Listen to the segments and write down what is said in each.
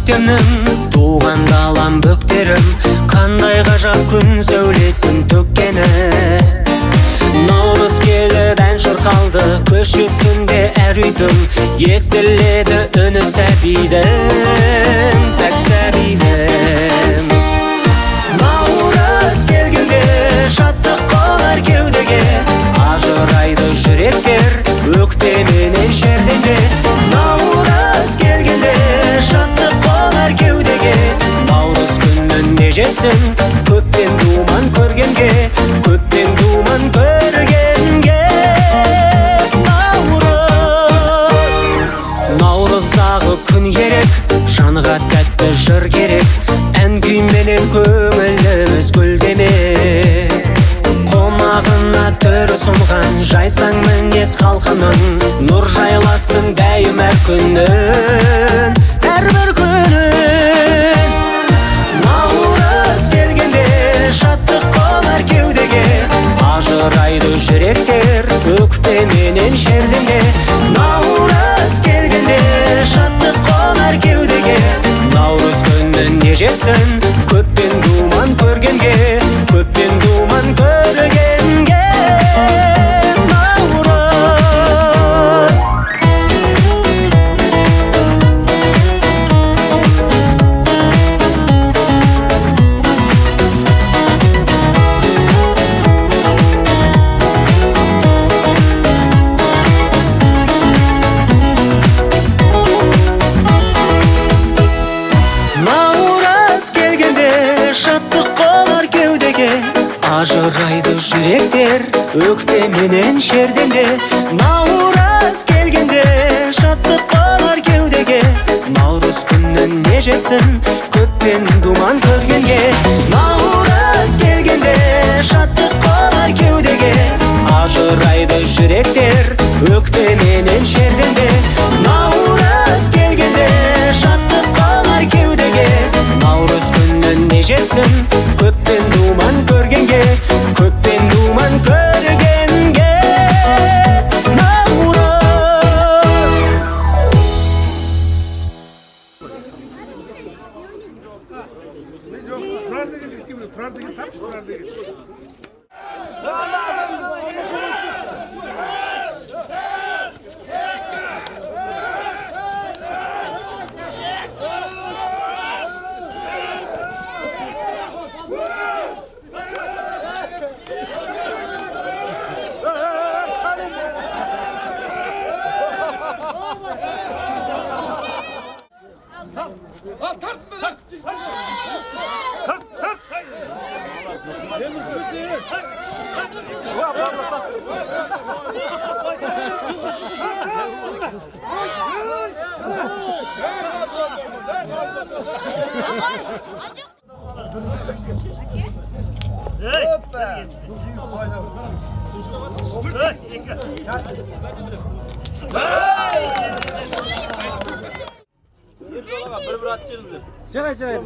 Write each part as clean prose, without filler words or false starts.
көктемнің туған далам бөктерім, қандай ғажап күн сәулесін төккені. Наурыз келіп ән шырқалды көшесінде әр үйдің, естіледі үні сәбидің, пәк сәбидің. Наурыз келгенде шаттық қолар кеудеге, ажырайды жүректер өкпеменен шерденде. Наурыз келгенде шаттық қолар кеудеге, наурыз күніне жетсін көптен думан көргенге, көптен думан көргенге. Наурыздағы күн ерек, жанға тәтті жыр керек, ән күйменен көңіліміз гүлдемек. Қонағына түрі сұнған жайсаң мінез халқының, нұр жайласын дәйім әр күнін, әрбір күнін. Наурыз келгенде шаттық қолар кеудеге, ажырайды жүректер өкпеменен шерденде. Наурыз келгенде шаттық қолар кеудеге, наурыз күніне жетсін көптен думан көргенге, көптен думан көргенге. Наурыз шаттық қолар кеудеге, ажырайды жүректер өкпеменен шерденде. Наурыз келгенде шаттық қолар кеудеге, наурыз күніне жетсін көптен думан көргенге. Наурыз келгенде шаттық қолар кеудеге, ажырайды жүректер өкпеменен шерденде. Наурыз келгенде шаттық қолар кеудеге, наурыз күніне жетсін көптен думан көргенге, көптен думан көргенге. Наурыз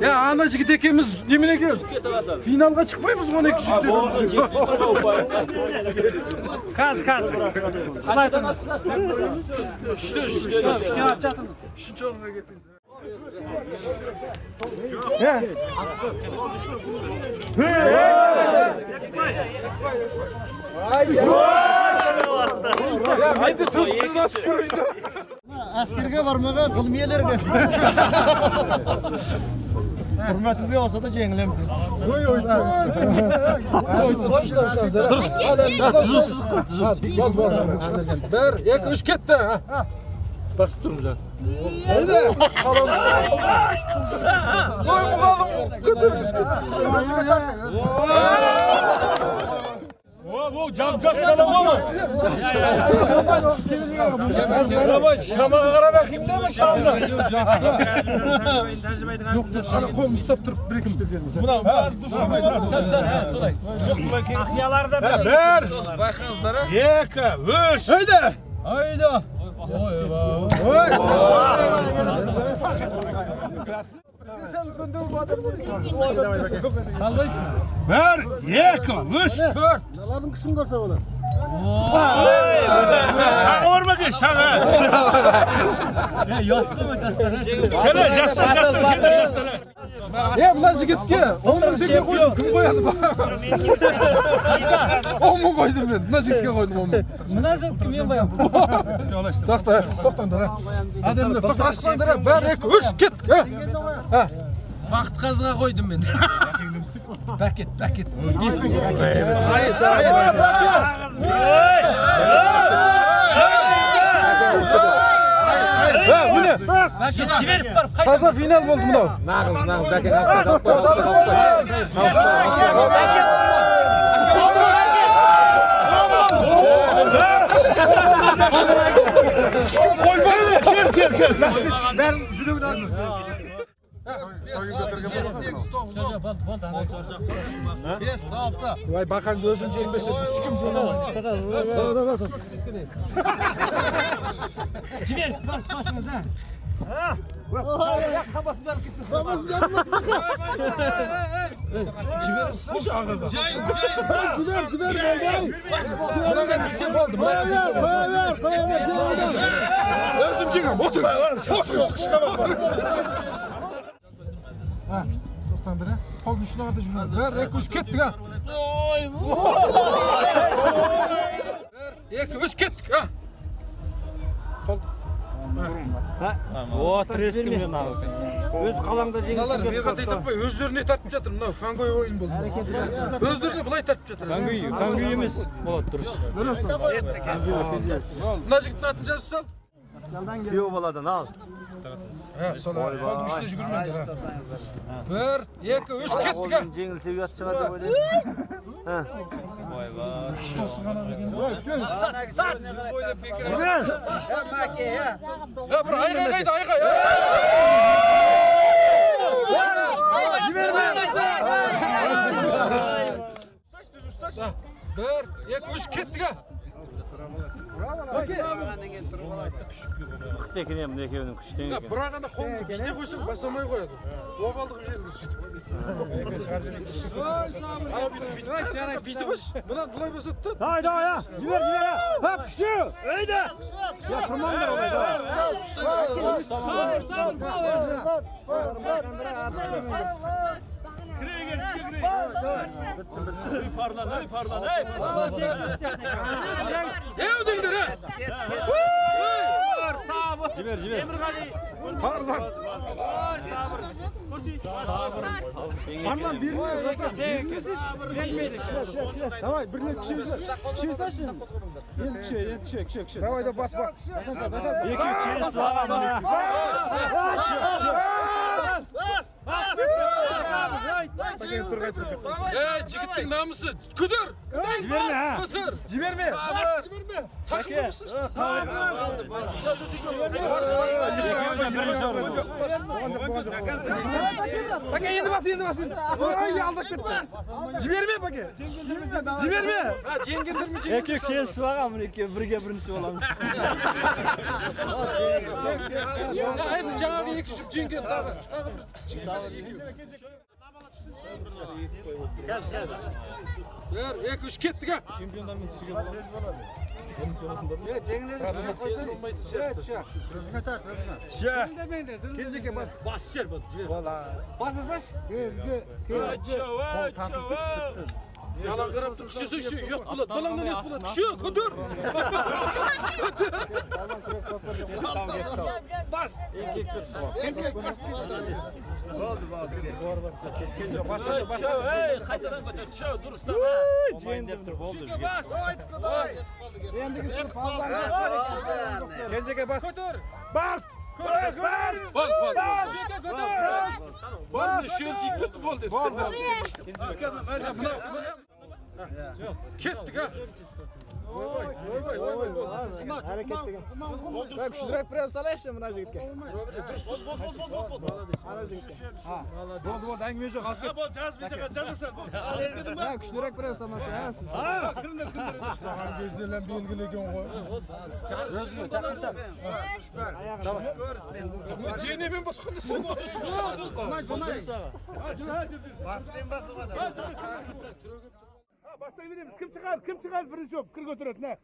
Ya ana jigit ekemiz nemin ekan? Finalga chiqmaymiz 12 jigit. Kaz. Qalay turibdi? Ishda. Shuncha o'ringa ketdingiz. Askerga bormagan qilmaylarga. Hurmatingizga olsa da jengilamiz. Tuzsiz. Bir, iki, üç ketdi. Basib turinglar. Haydi. Voy muğalım. Ko'tarib Bu camcasına da olmaz. Ama şamağa kara bakayım değil mi şamda? Yok, sana kolunu stop durup bir iki veriniz. Buna sen solay. Ahyalarda bir. Bakınızlara. Yeka, üç. Haydi. Sallayız mı? Bir, iki, üç, dört. Nalarning kishini ko'rsa bo'ladi. Tağı var mı geç tağı? Ya yattı mı castara? Hele castara kendi castara. Ya bunlar jigitga 10 ming tenge qo'ydim. Kim qo'yadi? 10 ming qo'ydim men. Bunlar jigitga qo'ydim 10 ming. Münasebet men qo'yam. To'xtanglar. Adamlar to'xtashmanglar. 1 2 3 ket. Ha. Vaqt qazga qo'ydim men. Paket. Ha, buni. Jiberib borib Toza final bo'ldi bunov. Nag'iz, bakin. Voy baqanni o'zini yengbesa hech kim Jiberib borib boshingizga. O'zim jengam. O'tir. To'xtanglar. Qoldi shunaqa yuramiz. 1 2 3 ketdik ha. 1 2 3 ketdik ha. O treskim nag'iz. O'z qalangda Mınalar bir yerga aytib qo'y, o'zlarini tartib жатыр. Mına fangoy o'yin bo'ldi. O'zlarini bulay tartib жатыр. Fangoy emas. Bo'ladi turib. Mına jigitni atini жазsal. Kuyov boladan al. Ha, solar. Qoldi uchta yugurmaydi ha. 1 2 3 ketdik ha. Jengil seviyat chiqar deb o'ylayman. Ha. Voy Ya bir ayqaydi ayqay. Bir, iki, üç ketdik ha. tekin ham nekevning kuchdan Ya ekan. buraganda qo'ngni kite qo'ysin, basamay qo'yadi. Vobaldiq yerni sutib. Ana bitibmiş. Bundan bulay basatdi. Haydi ya. Jiber ya. Hop shu. Haydi. Ya turmanglar olaydi. Evdingdir ha. Jiber. Pardon. Parman Давай, birine kişi saçın. Kişi. Давай da bas. Jigitning namusi. Kudur. Jiberme. Takip mısın? Pake endi bas. Ay aldık ketmez. Jiberme pake. Jiberme. Ha jengindirmi jengin. Eke kes var birga birinchi bo'lamiz. Endi жаңағы екі жүп жеңген тағы bir екі үш кеттік ha. Чемпиондармен түскен. Келжеке бас. Бас жер болды, жібер. Басасаш. Yalan qarab tur kişi yok bulat. Balangdan et bulat. Kişi kudur. Bas. Ey, qaysadan ko'tar? Shu durustdan. Jendim turib bo'ldi. Bas. Kenjege bas. Bas. Bas. Bas. Şeltik kötü bol dedi. Kettik ha. Voy bol. Hareketli. Ben küçülük biraz salayışım buna jigitke. Bol dengme yok halkı. Bol жазасың. Ha küçülük biraz salasın ha siz. Ha. Daha gözlerle belgilegen koy. Özgür çakırta. Dene ben başkanı sen. Bas. Baştan vereyim. Kim çıkar? Kim çıkar? Birinci yok. Kır götür et ne?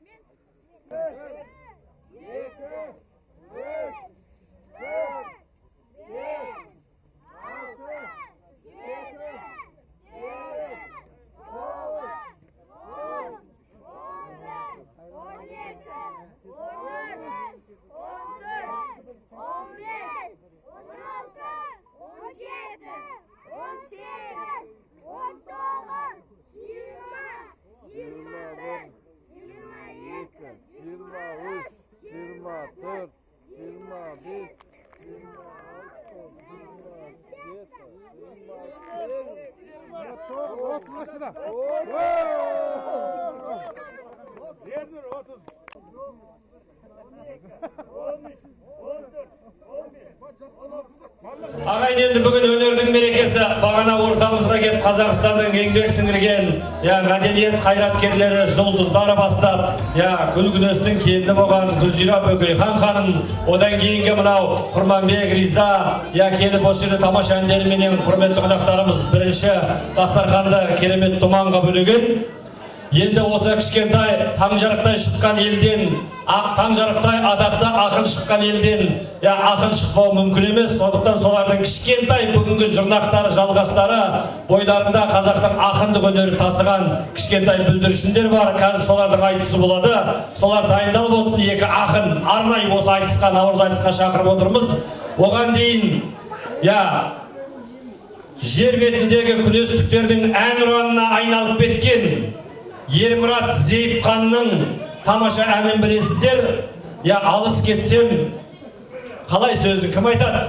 Ағайын енді бүгін өнердің мерекесі бағана ортамызға кеп Қазақстанның еңбек сіңірген мәдениет қайраткерлері жұлдыздары бастап гүл күнестің келді болған Гүлзира Бөкейхан ханым, одан кейінгі мынау Құрманбек Риза келіп осы жерде тамаша әндеріменен құрметті қонақтарымыз бірінші дастарханды керемет думанға бөлеген. Енді осы кішкентай таңжарықтай шыққан елден, таңжарықтай атақты ақын шыққан елден ақын шықпау мүмкін емес. Сондықтан солардың кішкентай бүгінгі жұрнақтары, жалғастары, бойларында қазақтың ақындық өнері тасыған кішкентай бүлдіршіндер бар. Қазір солардың айтысы болады. Солар дайындалып отырсын. Екі ақын арнайы осы айтысқа, наурыз айтысқа шақырып отырмыз. Оған дейін жер бетіндегі күрестіктердің әнұранына айналып кеткен Ермұрат Зейіпханның тамаша әнін білесіздер. Алыс кетсем, қалай сөзін кім айтады?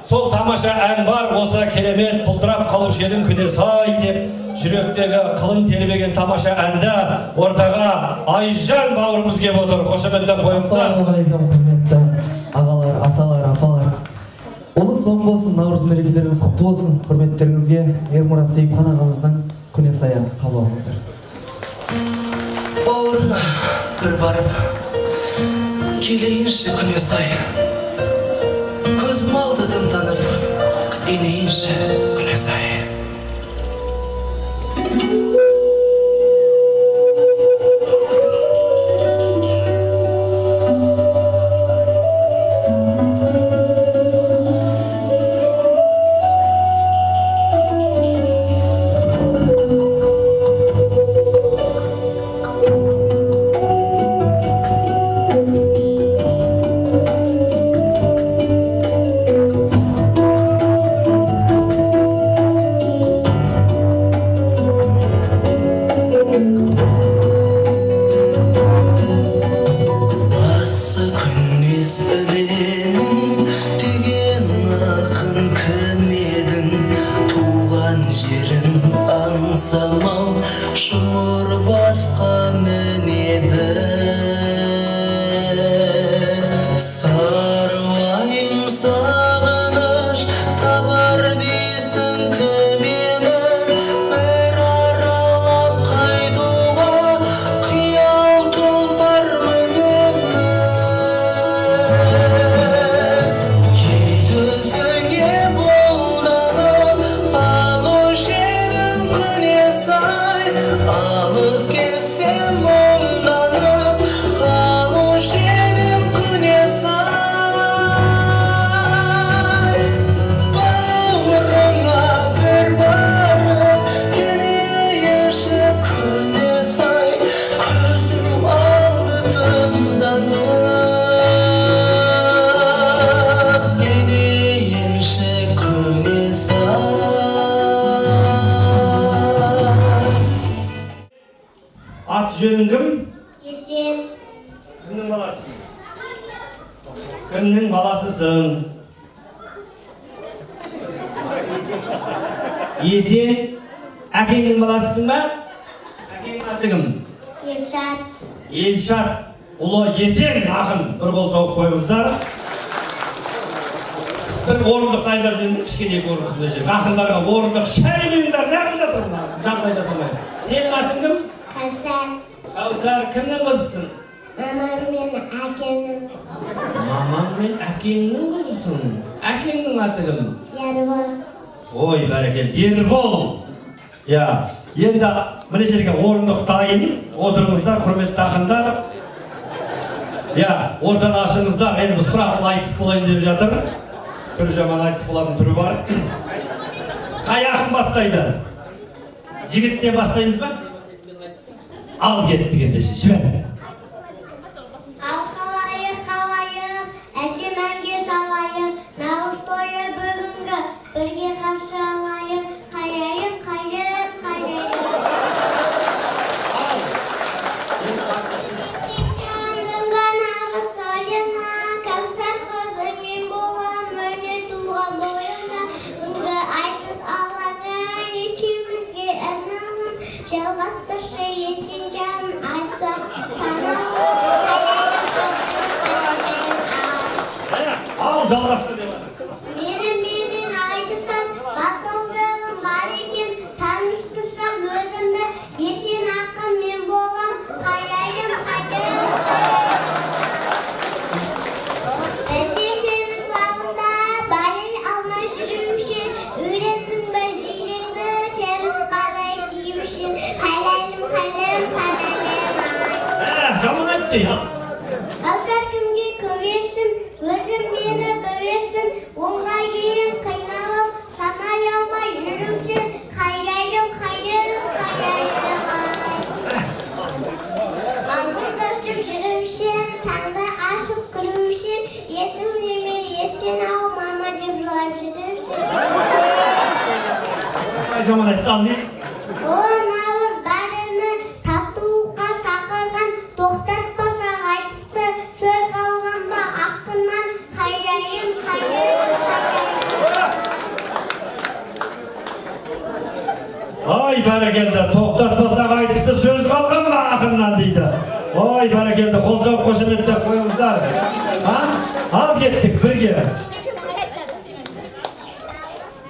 Сол тамаша ән бар, осы керемет бұлдырап қалушы едім күнес-ай деп жүректегі қылын тербеген тамаша әнді ортаға Айжан бауырымыз кеп отыр. Қошеметтен қойыңыздар. Ассалаумағалейкум, құрметті ағалар, аталар, апалар. Ұлы соң болсын, наурыз мерекелеріңіз құтты болсын. Құрметтеріңізге Ермұрат Зейіпхан ағамыздың күне саян қабыл алыңыздар. Бауырыма бір барып келейінші күне сай, көзім алды тымтанып енейінші күне сай. Кімнің баласысың? Есен, әкеңнің баласысың ба? Әкеңнің аты кім? Елшат. Елшат. Ұлы Есен ақын. Бір қол соғып қойыңыздар. Бір орындық дайындар жерінде, кішкене орындық жер. Ақындарға орындық шай құйыңдар, не қылып жатыр? Жағдай жасамай. Сенің атың кім? Кәусар. Кәусар, кімнің қызысың? Мамам мен әкемнің. Мамам мен әкеңнің қызысың. Әкеңнің аты кім? Ербол. Ой, бәрекелді. Ербол. Ya, енді мына жерге орындық дайын. Отырыңыздар, құрметті ақындар. Ya, oradan ашыңыздар. Енді сұрақ айтыс болайын деп жатыр. Түрі жаман айтыс болатын түрі бар. Қай ақын бастайды? Жігіттен бастаймыз ба? Ал кеттік ендеше, жібер. Ал қалайық, әсем әнге салайық, наурыз тойы бүгінгі, бірге қарсы алайық, қайайық. Жанымға наурыз тойына, кәусар қызы мен болам, өнер туған бойымда, бүгінгі айтыс алаңын, екеумізге әннің, жалғастыршы есен жаным, айтсақ саналы, Ал жалғасты деп. Менің айтысам, батылдығым бар екен, таныстырсам өзімді, есен ақын мен болам, қайайым. Бәтеңденің бағында байы алмай жүруші, үйреттің бі жиренді, теріс қарай киюші, қайайым. Жаман айтты ya. Кәусар кімге көресің, өзің мені білесің, оңға кейін қиналып, санай алмай жүруші, қайайым. Аңғырдасып жүруші, таңда ашып күлуші, есім неме есен ау мама деп жылап жүруші. Жаман айтты, ал не? Ол науыз бәріні татулыққа шақырған, тоқтатпасақ айтысты, сөз қалғанда ақыннан қайайым. Ой, бәрекелді, тоқтатпасақ айтысты сөз қалған ба ақыннан дейді. Ой, бәрекелді, қолдау қошеметтеп қойыңыздар. Ал кеттік бірге.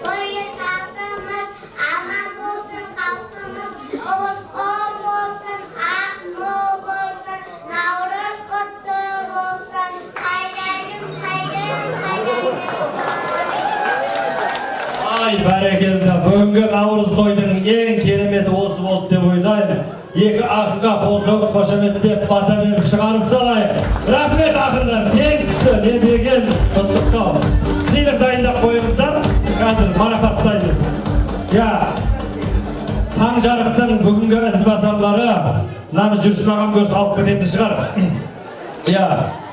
Тойы салтымыз, аман болсын халқымыз, ұлыс қол болсын, ақ мол болсын, наурыз құтты болсын, қайайым. Ай, бәрекелді, бүгінгі наурыз тойдың ең кереметі осы болды деп ойлаймын. Екі ақынға қолдау қошеметтеп бата беріп шығарып салайық. Рахмет ақындар, тең түсті, не деген құттықтау. Сыйлық дайындап қойыңыздар, қазір марапаттаймыз. Таң жарықтың бүгінгі ізбасарлары мынаны жүрсін ағам көрсе алып кететін шығар.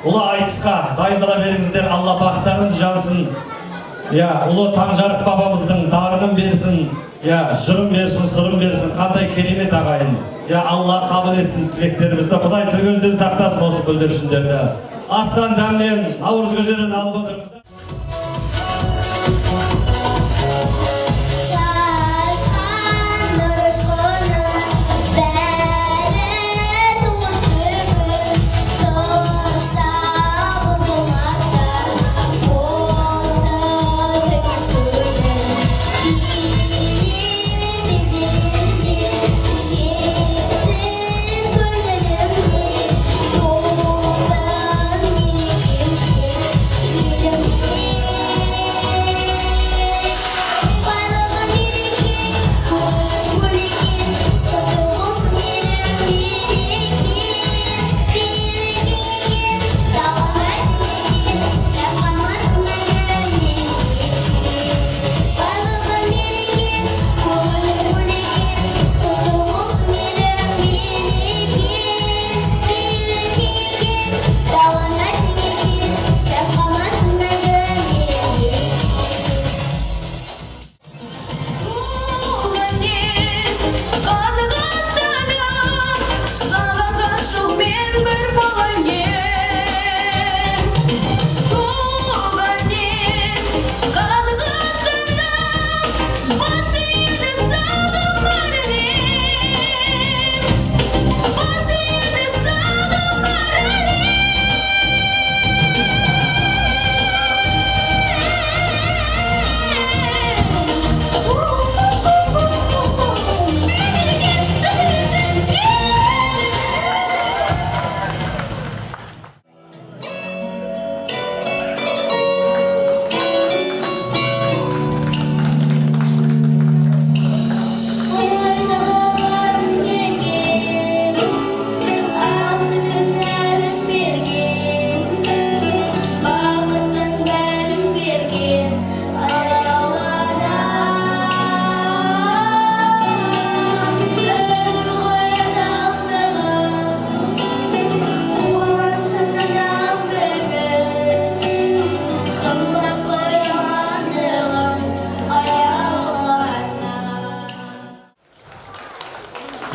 Ұлы айтысқа дайындала беріңіздер, Алла бақтарын жансын. Ұлы таң жарық бабамыздың дарынын берсін, жырын берсін, сырын берсін, қандай керемет ағайын. Алла қабыл етсін тілектерімізді, Құдай тіл көзден тақтасын осы бүлдіршіндерді. Астан дәмнен наурыз көжеден алып отырмыз. Thank you.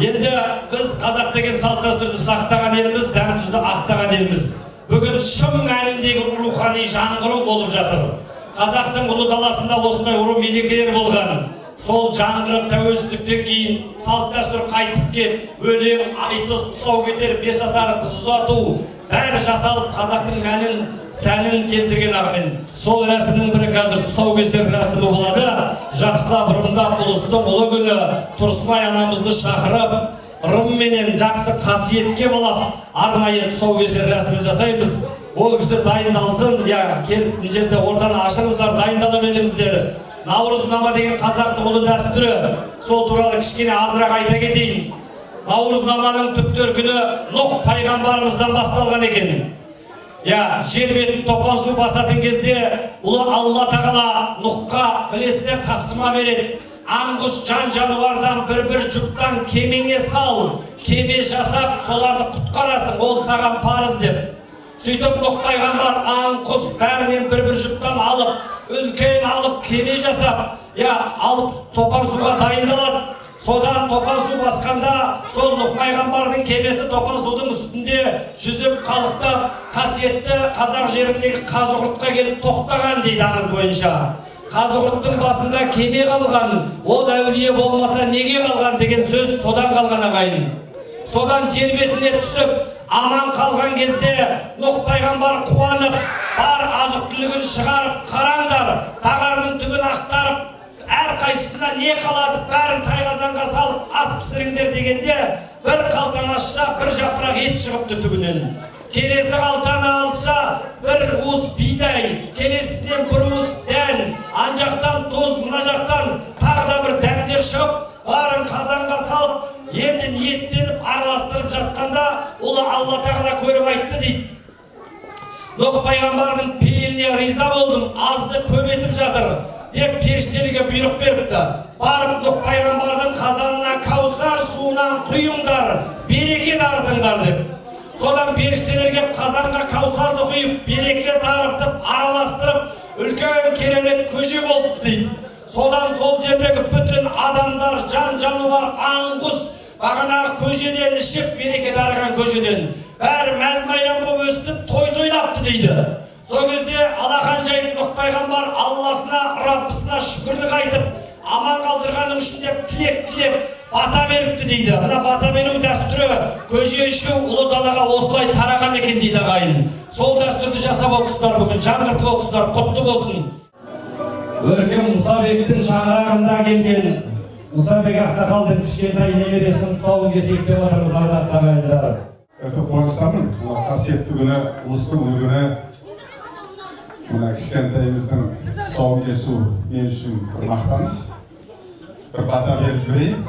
Енді біз қазақ деген салт дәстүрді сақтаған елміз, дәм тұзды ақтаған елміз. Бүгін шын мәніндегі рухани жаңғыру болып жатыр. Қазақтың ұлы даласында осындай ұры мерекелер болған. Сол жаңғырып тәуелсіздіктен кейін салт дәстүр қайтып кеп, өлең, айтыс, тұсау кетер, бес атары қыз ұзату бәрі жасалып қазақтың мәнін, сәнін келтірген ағымен. Сол рәсімнің бірі қазір тұсау кесер рәсімі болады. Жақсылап ырымдап ұлыстың ұлы күні Тұрсынай анамызды шақырып, ырымменен жақсы қасиетке балап, арнайы тұсау кесер рәсімін жасаймыз. Ол кісі дайындалсын, келіп мына жерде ортаны ашыңыздар, дайындала беріңіздер. Наурызнама деген қазақтың ұлы дәстүрі, сол туралы кішкене азырақ айта кетейін. Наурызнаманың түп төркіні Нұх пайғамбарымыздан басталған екен. Жер бетін топан су басатын кезде ұлы Алла тағала Нұхқа білесіздер тапсырма береді. Аңғұс жан жануардан бір жұптан кемеңе сал, кеме жасап соларды құтқарасың, ол саған парыз деп. Сөйтіп Нұх пайғамбар аңқұс бәрінен бір жұптан алып, үлкен алып, кеме жасап, алып топан суға дайындалады. Содан топан су басқанда, сол Нұх пайғамбардың кемесі топан судың үстінде жүзіп қалықтап, қасиетті қазақ жеріндегі Қазығұртқа келіп тоқтаған дейді аңыз бойынша. Қазығұрттың басында кеме қалған, ол әулие болмаса неге қалған деген сөз содан қалған ағайын. Содан жер бетіне түсіп, аман қалған кезде Нұх пайғамбар қуанып, бар азық-түлігін шығарып, қараңдар, тағарының түбін ақтарып, әр қайсысына не қалады, бәрін тайқазанға салып, ас пісіріңдер дегенде, бір қалтаны ашса, бір жапырақ ет шығыпты түбінен. Келесі қалтаны алса, бір уыс бидай, келесінен бір уыс дән, ан жақтан тұз, мына жақтан тағы да бір дәмдер шығып, барын қазанға салып, енді ниеттеніп араластырып жатқанда, ұлы Алла тағала көріп айтты дейді. Нұх пайғамбардың пейіліне риза болдым, азды көбетіп жатыр деп періштелерге бұйрық беріпті. Барып Нұх пайғамбардың қазанына Каусар суынан құйыңдар, береке дарытыңдар деп. Содан періштелерге қазанға Каусарды құйып, береке дарытып, араластырып, үлкен керемет көже болыпты дейді. Содан сол жердегі бүтін адамдар, жан жануар, аңғұс, бағанағы көжеден ішіп, береке дарыған көжеден бәрі мәз-майрам болып өстіп, той-тойлапты дейді. Сол кезде алақан жайып Нұх пайғамбар Алласына, Раббысына шүкірлік айтып, аман қалдырғаның үшін деп тілек бата беріпті дейді. Мына бата беру дәстүрі көже ішу ұлы далаға осылай тараған екен дейді ағайын. Сол дәстүрді жасап отырсыздар бүгін, жаңғыртып отырсыздар, құтты болсын. Өркен Мұсабектің шаңырағында келген Мұсабек ақсақалдың кішкентай немересін тұсауын кесейік деп отырмыз, ардақты ағайындар. Өте қуаныштамын, қасиетті күні, ұлыстың күні, мына кішкентайымыздың тұсауын кесу мен үшін бір мақтаныш. Бір бата беріп берейін.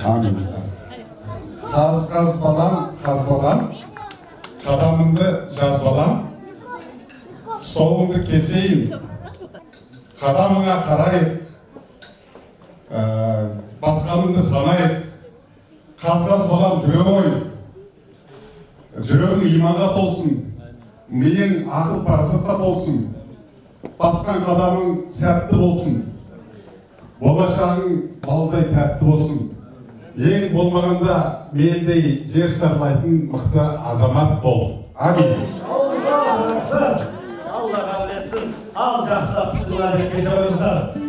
Амин. Қаз балам, қадамыңды жаз балам, тұсауыңды кесейін, қадамыңа қарайық, басқаныңды санайық. Қаз балам жүрегі ой, жүрегің иманға толсын, миың ақыл парасатқа толсын, басқан қадамың сәтті болсын, болашағың балдай тәтті болсын. Ең болмағанда мендей жер шарлайтын мықты азамат бол. Амин. Алла қабыл етсін. Ал жақсылап сізлер деп кесіп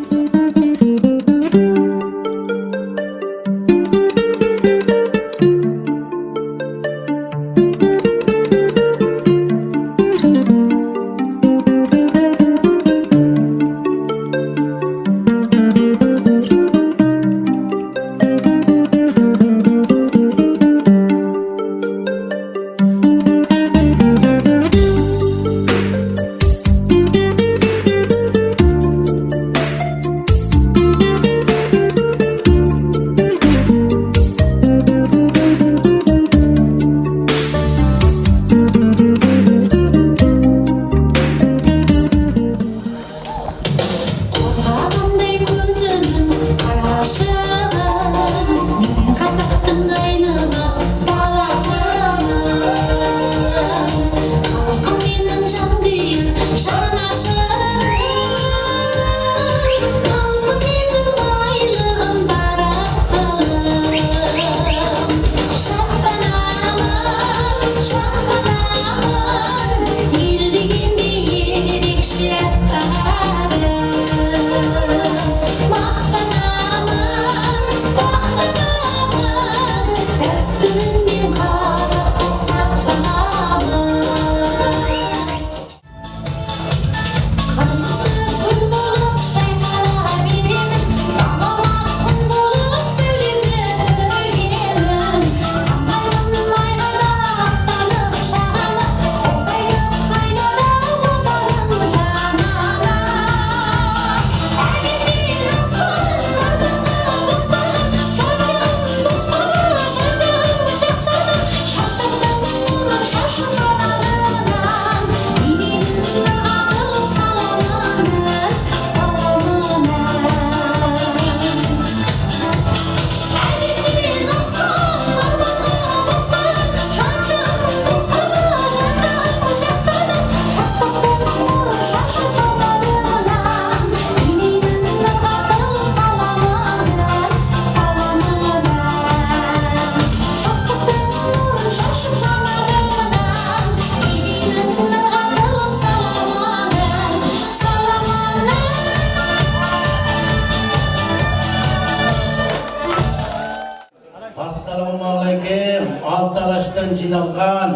өңірден жиналған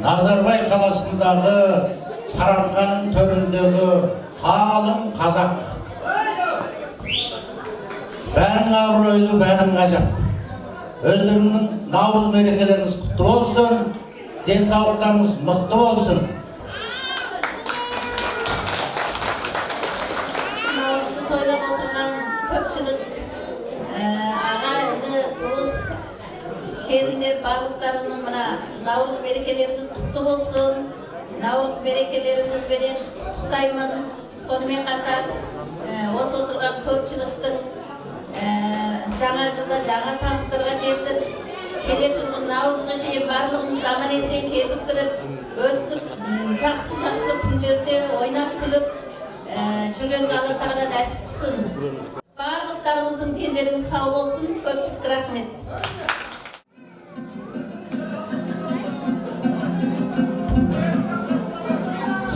Назарбай қаласындағы Сарыарқаның төріндегі қалың қазақ. Бәрің абыройлы, бәрің ғажап. Өздеріңнің Наурыз мерекелеріңіз құтты болсын, денсаулықтарыңыз мықты болсын. Наурызды тойлап отырған көпшілік ағайынды, туыс, келіндер барлықтарының мына Наурыз мерекелеріңіз құтты болсын. Наурыз мерекелеріңізбенен құттықтаймын. Сонымен қатар осы отырған көпшіліктің жаңа жылда жаңа табыстарға жетіп, келер жылғы Наурызға шейін барлығымыз аман есен кезіктіріп, өстіп жақсы күндерде ойнап күліп жүргенге Алла Тағала нәсіп қылсын. Барлықтарыңыздың дендеріңіз сау болсын. Көпшілік рахмет.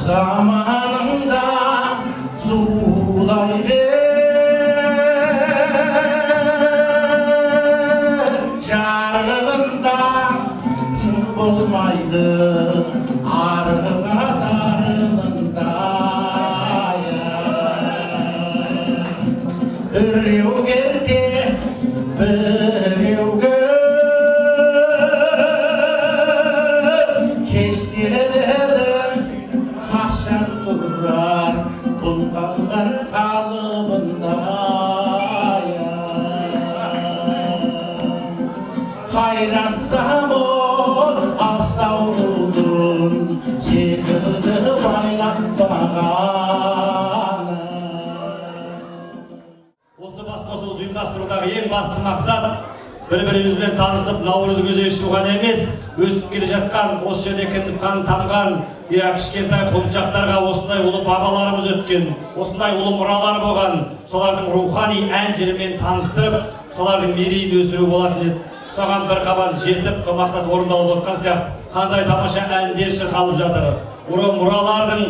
Zamanında sulay ver, jarlığında çın olmaydı, arığa darınında ya. Ürüv geldi, bürüv Bulganlar kalıbında ya. Hayrat zamon astavudun çekildi bayrak bağana. Осы басқосуды ұйымдастырудағы ең басты мақсат бір-бірімізбен танысып, Наурыз көже ішу ғана емес, өсіп келе жатқан, осы жерде кіндіп қан тамған, кішкентай құлыншақтарға осындай ұлы бабаларымыз өткен, осындай ұлы мұралар болған, солардың рухани ән жырымен таныстырып, солардың мерейін өсіру болатын еді. Соған бір қабан жетіп, сол мақсат орындалып отқан сияқты, қандай тамаша әндер шырқалып жатыр. Мұралардың,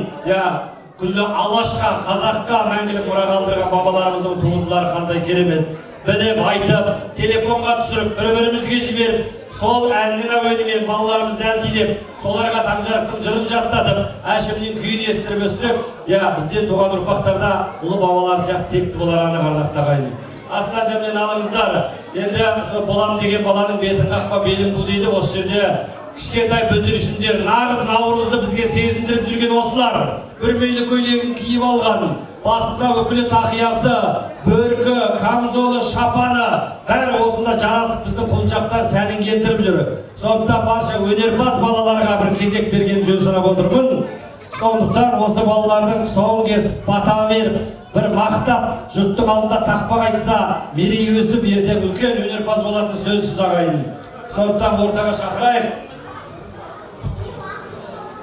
күллі Алашқа, қазаққа мәңгілік мұра қалдырған бабаларымыздың туындылары қандай керемет. Біліп, айтып, телефонға түсіріп, бір-бірімізге жіберіп, сол әннің әуенімен балаларымызды әлдилеп, соларға Таңжарықтың жырын жаттатып, әшімнің күйін естіріп өссек, бізден туған ұрпақтарда ұлы бабалар сияқты текті болар анық ардақты ағайын. Астан дәмнен алыңыздар. Енді болам деген баланың бетін қақпа белін бу дейді. Осы жерде кішкентай бүлдіршіндер нағыз Наурызды бізге сезіндіріп жүрген осылар. Бүрмейлі көйлегін киіп алған, басында өкілі тақиясы, бөркі, камзолы, шапаны, бәрі осында жарасып біздің құлыншақтар сәнін келтіріп жүр. Сондықтан барша өнерпаз балаларға бір кезек берген жөн санап отырмын. Сондықтан осы балалардың тұсауын кесіп, бата беріп, бір мақтап, жұрттың алдында тақпақ айтса, мерей өсіп, ертең үлкен өнерпаз болатын сөзсіз ағайын. Сондықтан ортаға шақырайық.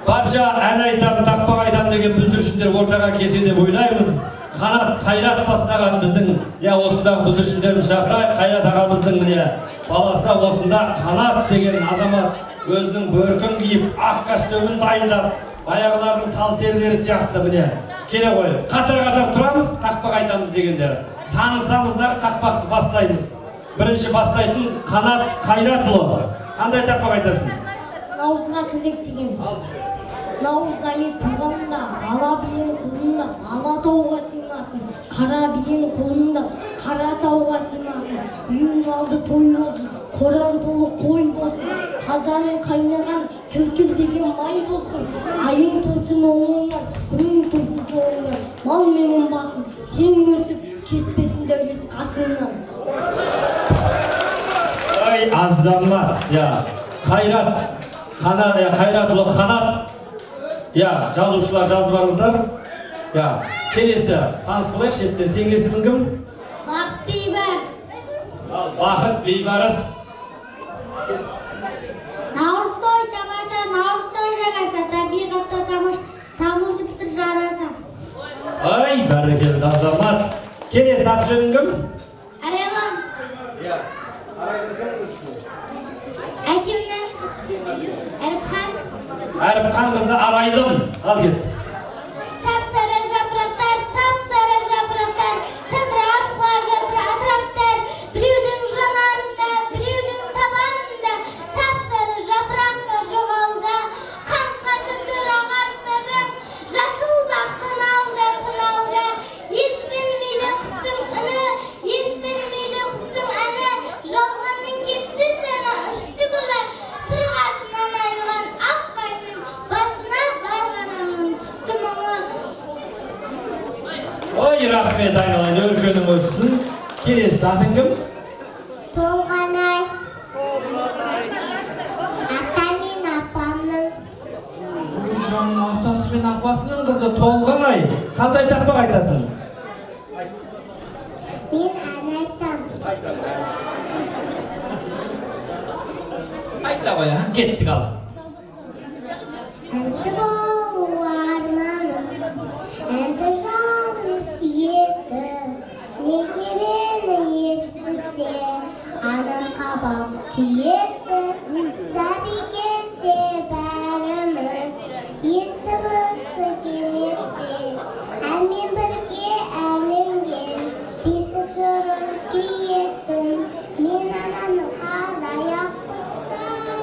Барша ән айтам, тақпақ айтам деген бүлдіршіндер ортаға келсе деп ойлаймыз. Қанат, Қайрат бастаған біздің, осындағы бүлдіршіндерін шақырайық. Қайрат ағамыздың баласы осында Қанат деген азамат өзінің бөркін киіп, ақ костюмін дайындап, баяғылардың сал-серілері сияқты келе ғой. Қатар-қатар тұрамыз, тақпақ айтамыз дегендер. Танысамыздағы тақпақты бастаймыз. Бірінші бастайтын Қанат Қайратұлы. Қандай тақпақ айтасың? Наурызға тілек деген. Наурызда ет туғанда, ала биен құлында, ала тауға сыймасын. Қара биен құлында, қара тауға сыймасын. Үйің алды той болсын, қоран толы қой болсын. Қазаның қайнаған кілкіл деген май болсын. Айың тосын оңыңнан, күнің тосын соңыңнан. Мал менен басын, тең өсіп, кетпесін дәулет қасыңнан. Ай, азамат, Қайрат, Қайратұлы Қанат. Жазушылар жазбаңыздар. Келесі, таныс болайық шеттен. Сен есімің кім? Бақыт Бейбарыс. Бақыт Бейбарыс. Наурыз той тамаша, Наурыз той жараса, табиғатта тамаша, тамылжып тұр жараса. Ай, бәрекелді азамат. Келесі, аты жөнің кім? Арайлам. Әкемнің Әріпхан. Әріпхан қызы Арайлым. Ал кет. Сап-сары жапырақтар, сыдырап құлап жатыр атыраптар. Біреудің жанарында, біреудің табанында, сап-сары жапырақ. Рахмет айналайын, өлкөнің өтсін. Келесі атың кім? Толғанай. Ата мен апамның. Жаным, атасы мен апасының қызы Толғанай. Қандай тақпақ айтасың? Мен ән айтам. Айта ғой, кеттік ал. Әнші болу арманым, әнді жаным сүйеді. Неге мені естісе, анам қабақ түйеді. Сәби кезде бәріміз естіп өстік емес пе? Әнмен бірге әленген бесік жырын күйетін. Мен анамның қардай аққызын,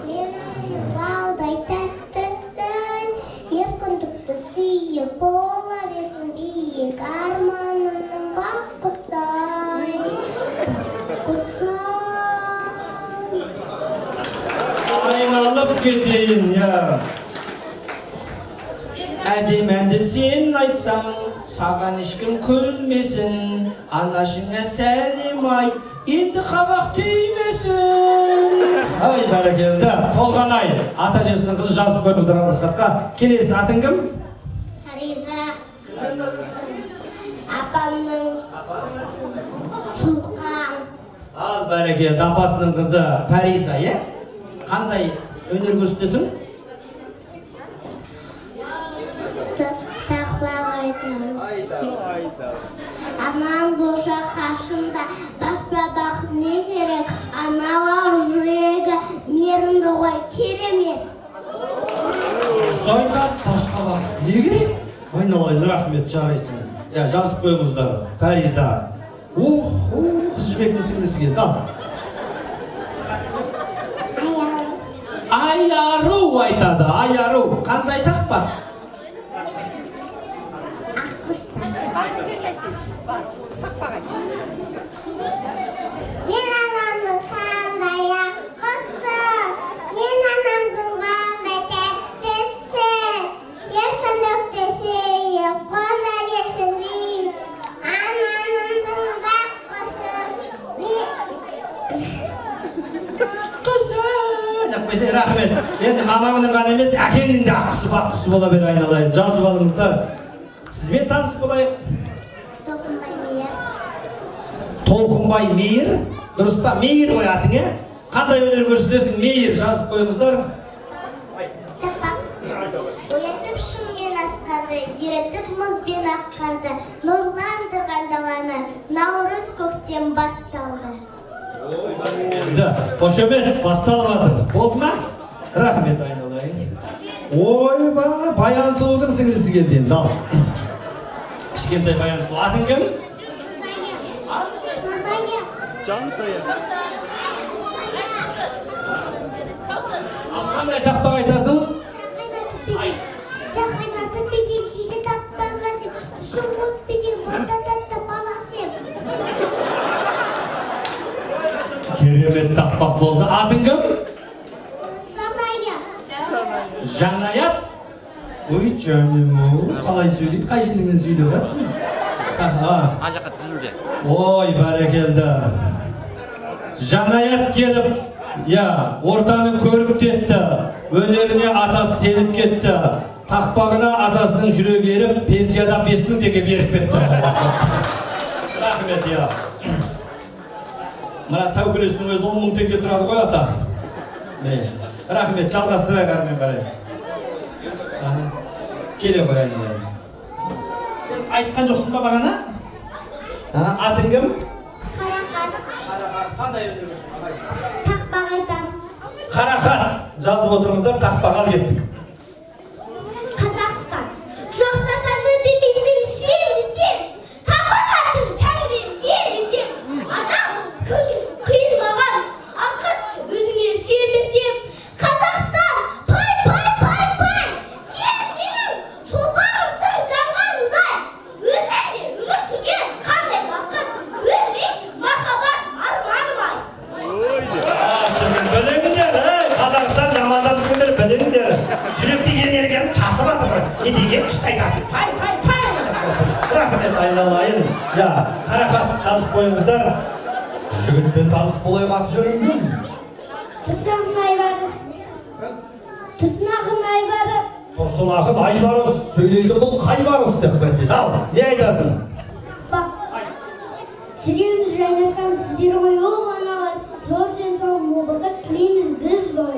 мен анамның балдай тәттісін. Еркіндікті сүйіп бола берсін биік арманымның бақ құсай. Айналып кетейін, я. Әдем әнді сен айтсаң, саған ешкім күлмесін. Анашыңа сәлем айт, енді қабақ түймесін. Ай, бәрекелді. Толғанай, ата жесінің қызы жазып қойыңыздар алғысқатқа. Келесі атың кім? Парижа. Апамның Шулқан. Ал, бәрекелді, апасының қызы Париза, е? Қандай өнер көрсетесің? Тақпақ айтам. Анам бошақ қашында баспа не керек? Аналар жүрегі мерінді ғой керемет. Зайнат басқа бақыт не керек? Айналайын, рахмет, жарайсың. Я, жазып қойыңыздар, Париза. Қыз жібектің сіңлісі келді, ал. Айару айтады, айару. Қандай тақпақ? Мен анамның қандай аққысы, мен анамның балдай тәттісі. Еркіндікті сүйіп қола берсін биік арманымның бақ құсы. Қызы, рахмет. Енді мамаңның ғана емес, әкеңнің де аққысы баққысы бола бер айналайын. Жазып алыңыздар. Сізбен таныс болайық. Толқынбай Мейір. Дұрыс па? Мейір ғой атың, е? Қандай өнер көрсетесің? Мейір, жазып қойыңыздар. Оятып шыңмен асқарды, үйретіп мұзбен аққарды, нұрландырған даланы, наурыз көктем басталды. Қошемет, басталып атыр. Болды ма? Рахмет айналайын. Ойба, Баян сұлудың сіңлісі келді енді, ал. Кішкентай Баян сұлу. Атың кім? Қандай тақпақ айтасың? Шақайнатып бедем, жиді таптан ғасым, сұңғып бедем, мұнда татты баласым. Керемет тақпақ болды. Атың кім? Жаная. Жанаят? Ой, жаным, қалай сөйлейді? Қай жеріңнен сөйлеп жатсың? Ана жаққа тізілде. Ой, бәрекелді. Жанаят келіп, я, ортаны көріп кетті. Өнеріне атасы сеніп кетті. Тақпағына атасының жүрегі еріп, пенсиядан 5.000 теңге беріп кетті. Рахмет, я. Мына сәукелесінің өзі 10.000 теңге тұрады ғой, ата. Рахмет, жалғастырайық әрмен қарай. Келе қояйын. Айтқан жоқсын ба бағана? Атың кім? Қарақат. Қандай өнер көрсетесің? Тақпақ айтам. Қарақат. Жазып отырыңыздар, тақпақ ал кеттік. Қазақстан. Жоқсатаны демейсің, сүйемесем. Табанатын тәңірім елесем. Адам күні қиылмаған. Ақыт өзіңе сүйемесем. Қазақстан, пай, пай, пай, пай. Сен менің шолпанымсың жанғанымдай. Өзіңде өмір сүрген қандай бақыт. Өмек, махаббат, арманым ай. Шымен біліңдер, Қазақстан жамандан күндер біліңдер. Қарақат жазып қойыңыздар. Жігітпен таныс болайық, аты жөнің кім? Тұрсын Айбарыс. Тұрсын ақын Айбарыс. Тұрсын ақын Айбарыс сөйлейді, бұл қай барыс деп бәтті. Ал, не айтасың? Жүрегіміз жайнатқан сіздер ғой, ол аналар. Зор денсаулық молдығы тілейміз біз ғой.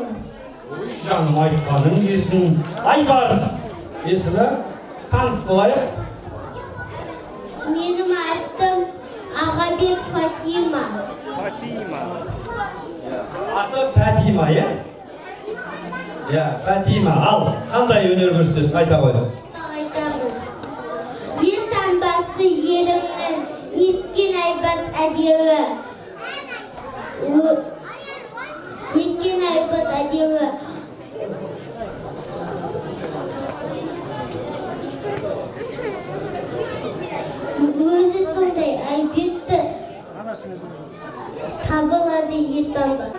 Жаным айтқаның есін. Айбарыс есімі таныс болайық. Менің аттым Ағабек Фатима. Аты Фатима, е? Фатима, ал, қандай өнер көрсетесің, айта қой. Айтамын. Ел таңбасы елімнің, неткен айбат әдемі. Неткен айбат әдемі. Өзі сондай айбетті табылады ел таңбасы.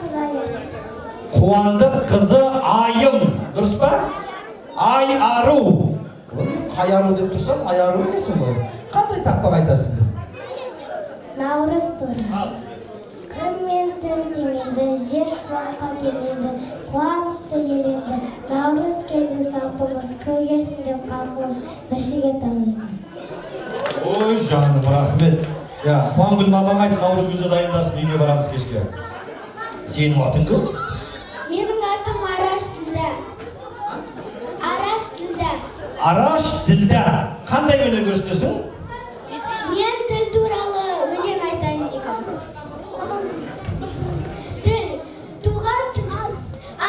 Қуандық қызы Айым, дұрыс па? Ай ару. Қай ару деп тұрсам, ай ару емесің ғой. Қандай тақпақ айтасың? Наурыз туры. Күн мен түн теңелді, жер шуаққа келеді, қуанышты еледі. Наурыз келді салтымыз, көгерсін деп қалқымыз, біршіге талайды. Ой, жаным, рахмет. Қуангүл мамаң айт, наурыз күзі дайындасын, үйге барамыз кешке. Сенің атың кім? Менің атым Араш Ділдә. Араш Ділдә. Араш Ділдә. Қандай өнер көрсетесің? Мен тіл туралы өлең айтайын дегім. Тіл, туған тіл,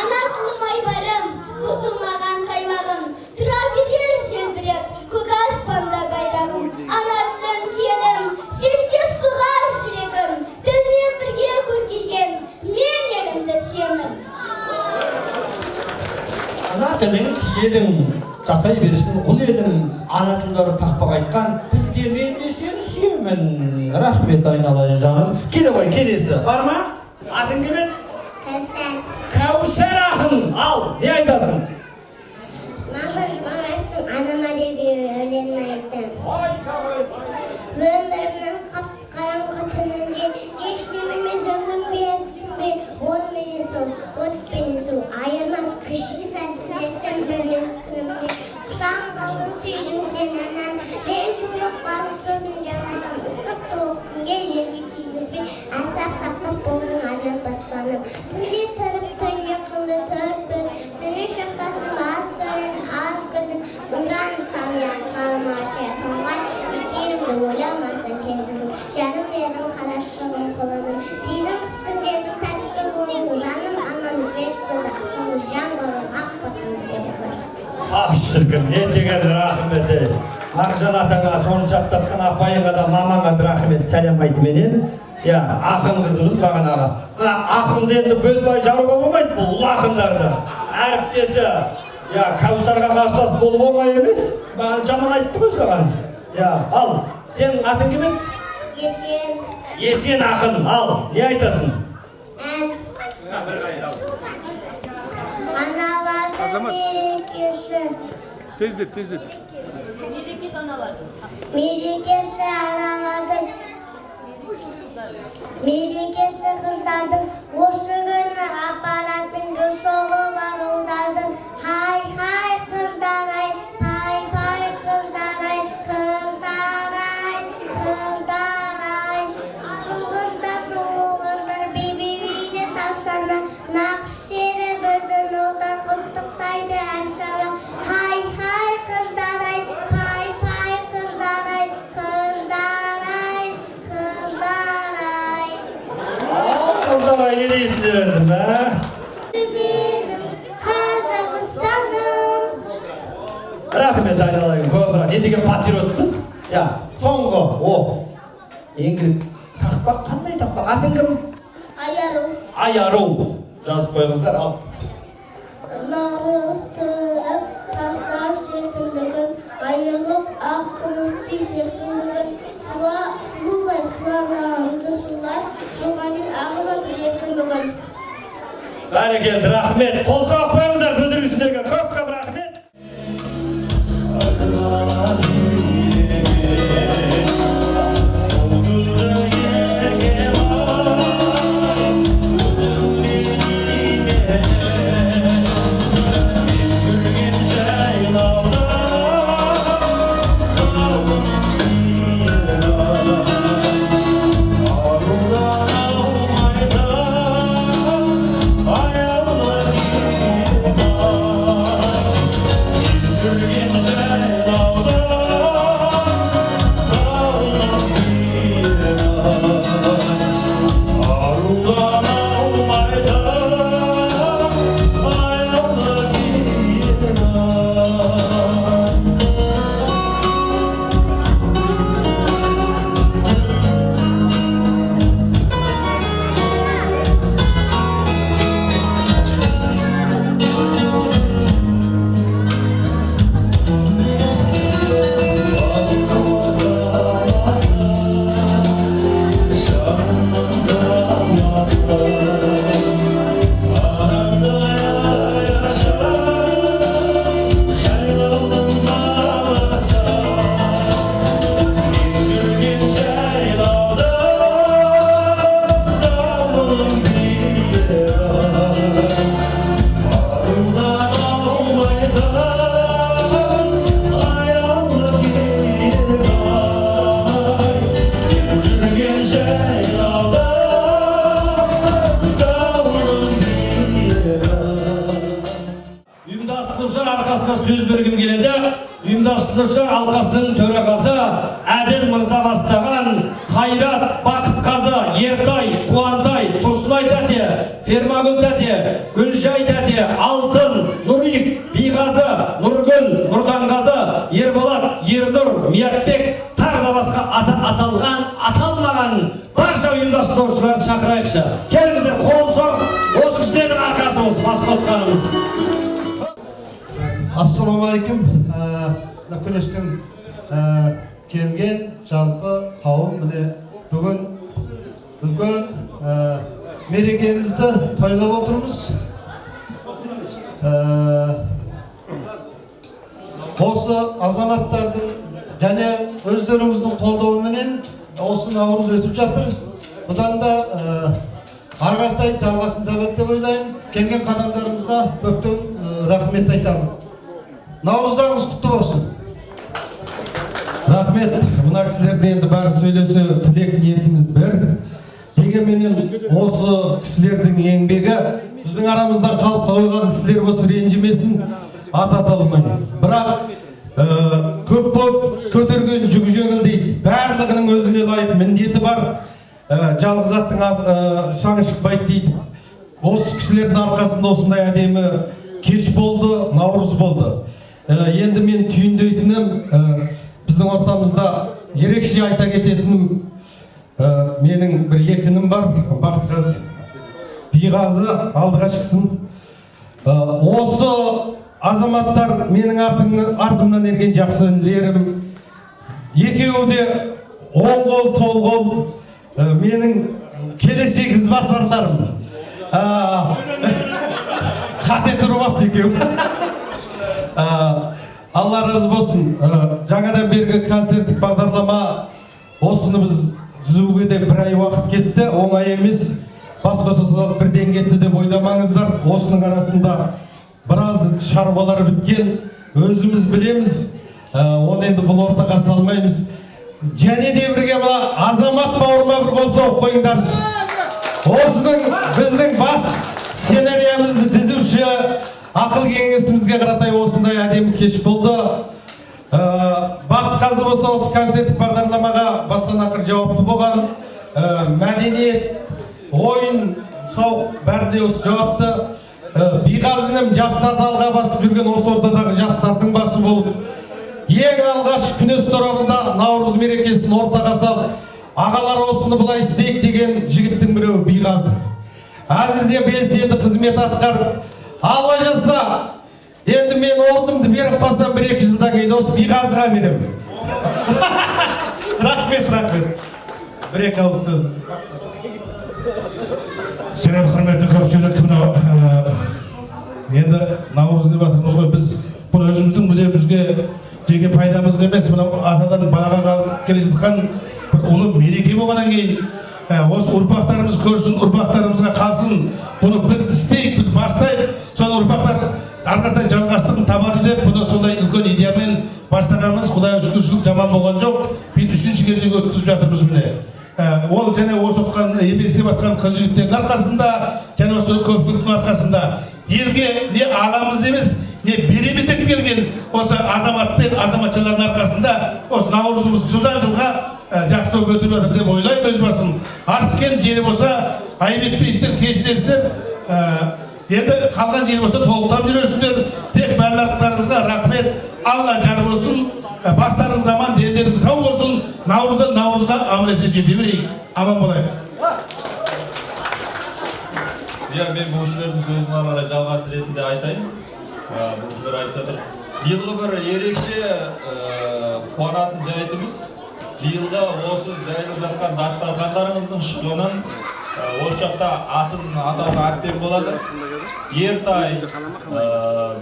ана тілім айбарым, бұзылмаған қаймағым, тұра берер желбіреп, көк аспанда байрағым, ана тілім келім, сенде суғар жүрегім, тілмен бірге көркейген, мен елімді сүйемін. Ана тілің киелің, жасай берсін, ұл елім, ана тілдері тақпақ айтқан, бізге мен де сені сүйемін. Рахмет айналайын жаным. Келе ғой, келесі. Бар ма? Атың кім еді? Кәусәр. Кәусәр ақын. Ал, не айтасың? Мама жұбанайттың анама деген өлеңін айттым. Өмірімнің қап-қараңғы түнінде еш немеміз өмірме түсінбей, онымен сол, отпенен су, айырмас күшті сәтсіздесін білмес күнімде. Құшағым қалдың сүйдің сен анан, ренжу жоқ барлық сөзін жанадым, ыстық суық күнге жерге тигізбей, әсап сақтап болдың адам баспаным. Түнде тұрып түн якынды төрпін, түні шықтасым аз сөрін, аз күнді, ұмран самиян қарыма шайтанғай, екенімді ойламастан келдім. Жаным берім қарашығым қылының, сенің қыстың дедім тәтті болың, жаным анам жүрек болды, ақылы жан болың, ақ батым деп тұр. Шіркін, не деген рахмет. Ақжан атаңа соны жаттатқан апайыңа да мамаңа да рахмет сәлем айт менен. Ақын қызымыз бағанағы. Ақынды енді бөлбай жаруға болмайды, бұл ақындарды. Әріптесі, Кәусарға қарсылас болып оңай емес. Маған жаман айтты ғой саған. Ал, сенің атың кім еді? Есен. Есен ақын. Ал, не айтасың? Ән. Қысқа бір қайыр ал. Аналардың мерекесі. Тездет. Мерекесі аналардың. Мерекесі қыздардың. Осы күні апаратын гүл шоғы бар ұлдардың. Хай қыздар-ай, хай қыздар-ай, қыздар-ай, қыздар-ай. Қыздар, сұлу қыздар, бебелейді тапсаны. Нақыш сері біздің ұлдар құттықтайды ән салып. Хай қыздар-ай, хай қыздар-ай, қыздар-ай, қыздар-ай. Қыздар-ай, не дейсіңдер енді, бә? Рахмет айналайын, көбірі. Не деген патриотпыз? Соңғы, еңгілік тақпақ, қандай тақпақ? Атың кім? Айару. Айару. Жазып қойыңыздар, ал. Наурыз тұрып, тастап жетімдігін, айылып ақ күмістей серпілдігін, сұлулай сылағанымды шулай, жылғамен ағып жатыр еркін бүгін. Бәрекелді, рахмет. Қол соғып қойыңыздар, бүлдірушілерге көп рахмет. ұйымдастырушылар алқасының төрағасы Әділ Мырза бастаған Қайрат, Бақытқазы, Ертай, Қуантай, Тұрсынай тәте, Фермагүл тәте, Гүлжай тәте, Алтын, Нұрик, Биғазы, Нұргүл, Нұрданғазы, Ерболат, Ернұр, Миятбек тағы да басқа аталған, аталмаған барша ұйымдастырушыларды шақырайықшы. Келіңіздер, қол соғып, осы күштердің арқасы осы бас қосқанымыз. Ассалаумағалейкум. Күнестің келген жалпы қауым міне бүгін үлкен мерекемізді тойлап отырмыз. Осы азаматтардың және өздеріңіздің қолдауыменен осы наурыз өтіп жатыр. Бұдан да ары қаратай жалғасын табады деп ойлаймын. Келген қадамдарыңызға көптен рахмет айтамын. Наурыздарыңыз құтты болсын. Рахмет. Мына кісілерді енді бәрі сөйлесе тілек ниетіміз бір. Дегенменен осы кісілердің еңбегі біздің арамыздан қалып қойған кісілер осы ренжімесін ата алмайды. Бірақ көп болып көтерген жүк жеңіл дейді. Барлығының өзіне лайық міндеті бар. Жалғыз аттың шаңы шықпайды дейді. Осы кісілердің арқасында осындай әдемі кеш болды, наурыз болды. Енді мен түйіндейтінім, біздің ортамызда ерекше айта кететінім, менің бір екінім бар, Бақытқазы, Биғазы алдыға шықсын. Осы азаматтар менің артымнан ерген жақсы інілерім. Екеуі де оң қол, сол қол, менің келешек ізбасарларым. Қате тұрып апты екеуі. Алла разы болсын. Жаңадан бергі концерттік бағдарлама осыны біз түзуге де бір ай уақыт кетті. Оңай емес. Басқасы бірден кетті деп ойламаңыздар. Осының арасында біраз шаруалар біткен. Өзіміз білеміз. Оны енді бұл ортаға салмаймыз. Және де бірге азамат бауырыма бір қол соғып қойыңдаршы. Осының біздің бас сценариямызды түзуші ақыл кеңесімізге қаратай осындай әдемі кеш болды. Бақытқазы болса осы концерттік бағдарламаға бастан ақыр жауапты болған. Мәдениет, ойын, сауық бәріне осы жауапты. Биғазының жастарды алға басып жүрген осы ортадағы жастардың басы болып, ең алғаш күнес торабында наурыз мерекесін ортаға салып, ағалар осыны былай істейік деген жігіттің біреуі Биғазы. Әзірде белсенді қызмет атқарып, Алла жазса, енді мен орнымды беріп бассам 1-2 жылдан кейін осы Биғазыға беремін. Рахмет. Бір-екі ауыз сөз. Шерем құрметті көпшілік, енді наурыз деп жатырмыз ғой, біз бұл өзіміздің мүддемізге жеке пайдамыз емес, атадан балаға қалып келе жатқан бір ұлы мереке болғаннан кейін осы ұрпақтарымыз көрсін, ұрпақтарымызға қалсын, бұны біз істейік, біз бастайық, сол ұрпақтар арқатай жалғастығын табады деп, бұны сондай үлкен идеямен бастағанымыз, Құдайға шүкіршілік жаман болған жоқ. Біз 3-ші кезеге өткізіп жатырмыз міне. Ол және осы еңбек істеп жатқан қыз жігіттердің арқасында, және осы көпшіліктің арқасында елге не аламыз емес, не береміз деп келген осы азамат пен азаматшалардың арқасында осы наурызымыз жылдан жылға жақсы өтіп жатыр деп ойлаймын өз басым. Арткен жері болса, айбекпейсіздер, кешіресіздер. Енді қалған жері болса толықтап жүресіздер. Тек барлықтарыңызға рахмет. Алла жар болсын. Бастарыңыз аман, дендеріңіз сау болсын. Наурыздан наурызға аман-есен жете берейік. Аман болайық. Мен бұл кісілердің сөзін ары қарай жалғасы ретінде айтайын. Бұл кісілер айтып жатыр. Биылғы бір ерекше қуанатын жайтымыз. Биылғы осы жайылып жатқан дастархандарыңыздың шығынын осы жақта атын атауға әбден болады. Ертай,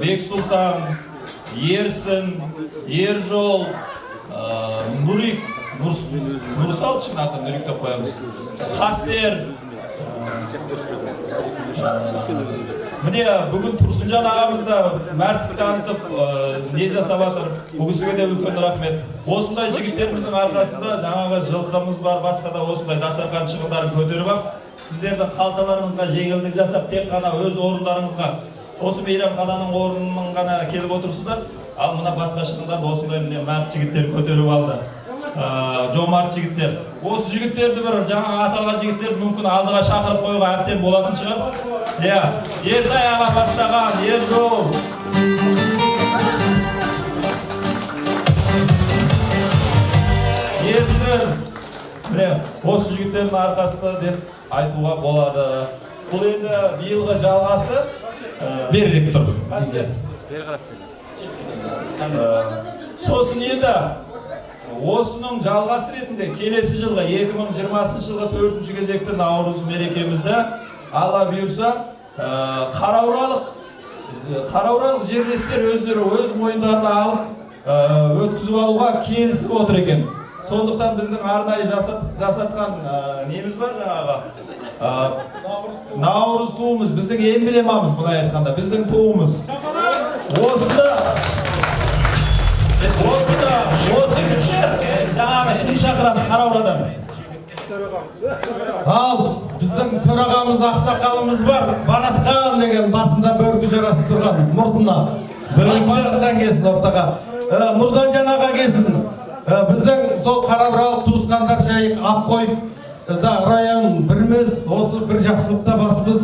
Бексұлтан, Ерсін, Ержол, Нұрик, Нұрсал шын атын Нұрик деп қоямыз. Қастер. Міне бүгін Тұрсынжан ағамызда мәрттік танытып не жасап жатыр. Бұл кісіге де үлкен рахмет. Осындай жігіттеріміздің арқасында жаңағы жылқымыз бар, басқа да осындай дастархан шығындарын көтеріп алып, сіздердің қалталарыңызға жеңілдік жасап, тек қана өз орындарыңызға, осы мейрамхананың орнының ғана келіп отырсыздар. Ал мына басқа шығындар осындай міне мәрт жігіттер көтеріп алды. Жомарт жігіттер. Осы жігіттерді бір жаңа аталған жігіттер мүмкін алдыға шақырып қоюға әбден болатын шығар. Иә, Ертай аға бастаған, Ержол. Ерсін. Міне, осы жігіттердің арқасы деп айтуға болады. Бұл енді биылғы жалғасы. Берірек тұр. Сосын енді осының жалғасы ретінде келесі жылғы 2020 жылғы 4-ші кезекті Наурыз мерекемізді Алла бұйырса Қарауралық жерлестер өздері өз мойындарына алып өткізіп алуға келісіп отыр екен. Сондықтан біздің арнайы жасатқан неміз бар жаңағы Наурыз туымыз, біздің эмблемамыз, былай айтқанда, біздің туымыз. Осы кісі жаңағы кім шақырамыз Қараурадан? Ал біздің төрағамыз ақсақалымыз бар, Баратхан деген басында бөркі жарасы тұрған мұртына. Бөріктен келсін ортаға. Нұрдан жаңаға келсін. Біздің сол Қарабұралық туысқандар жайық Аққой район біріміз, осы бір жақсылықта басымыз,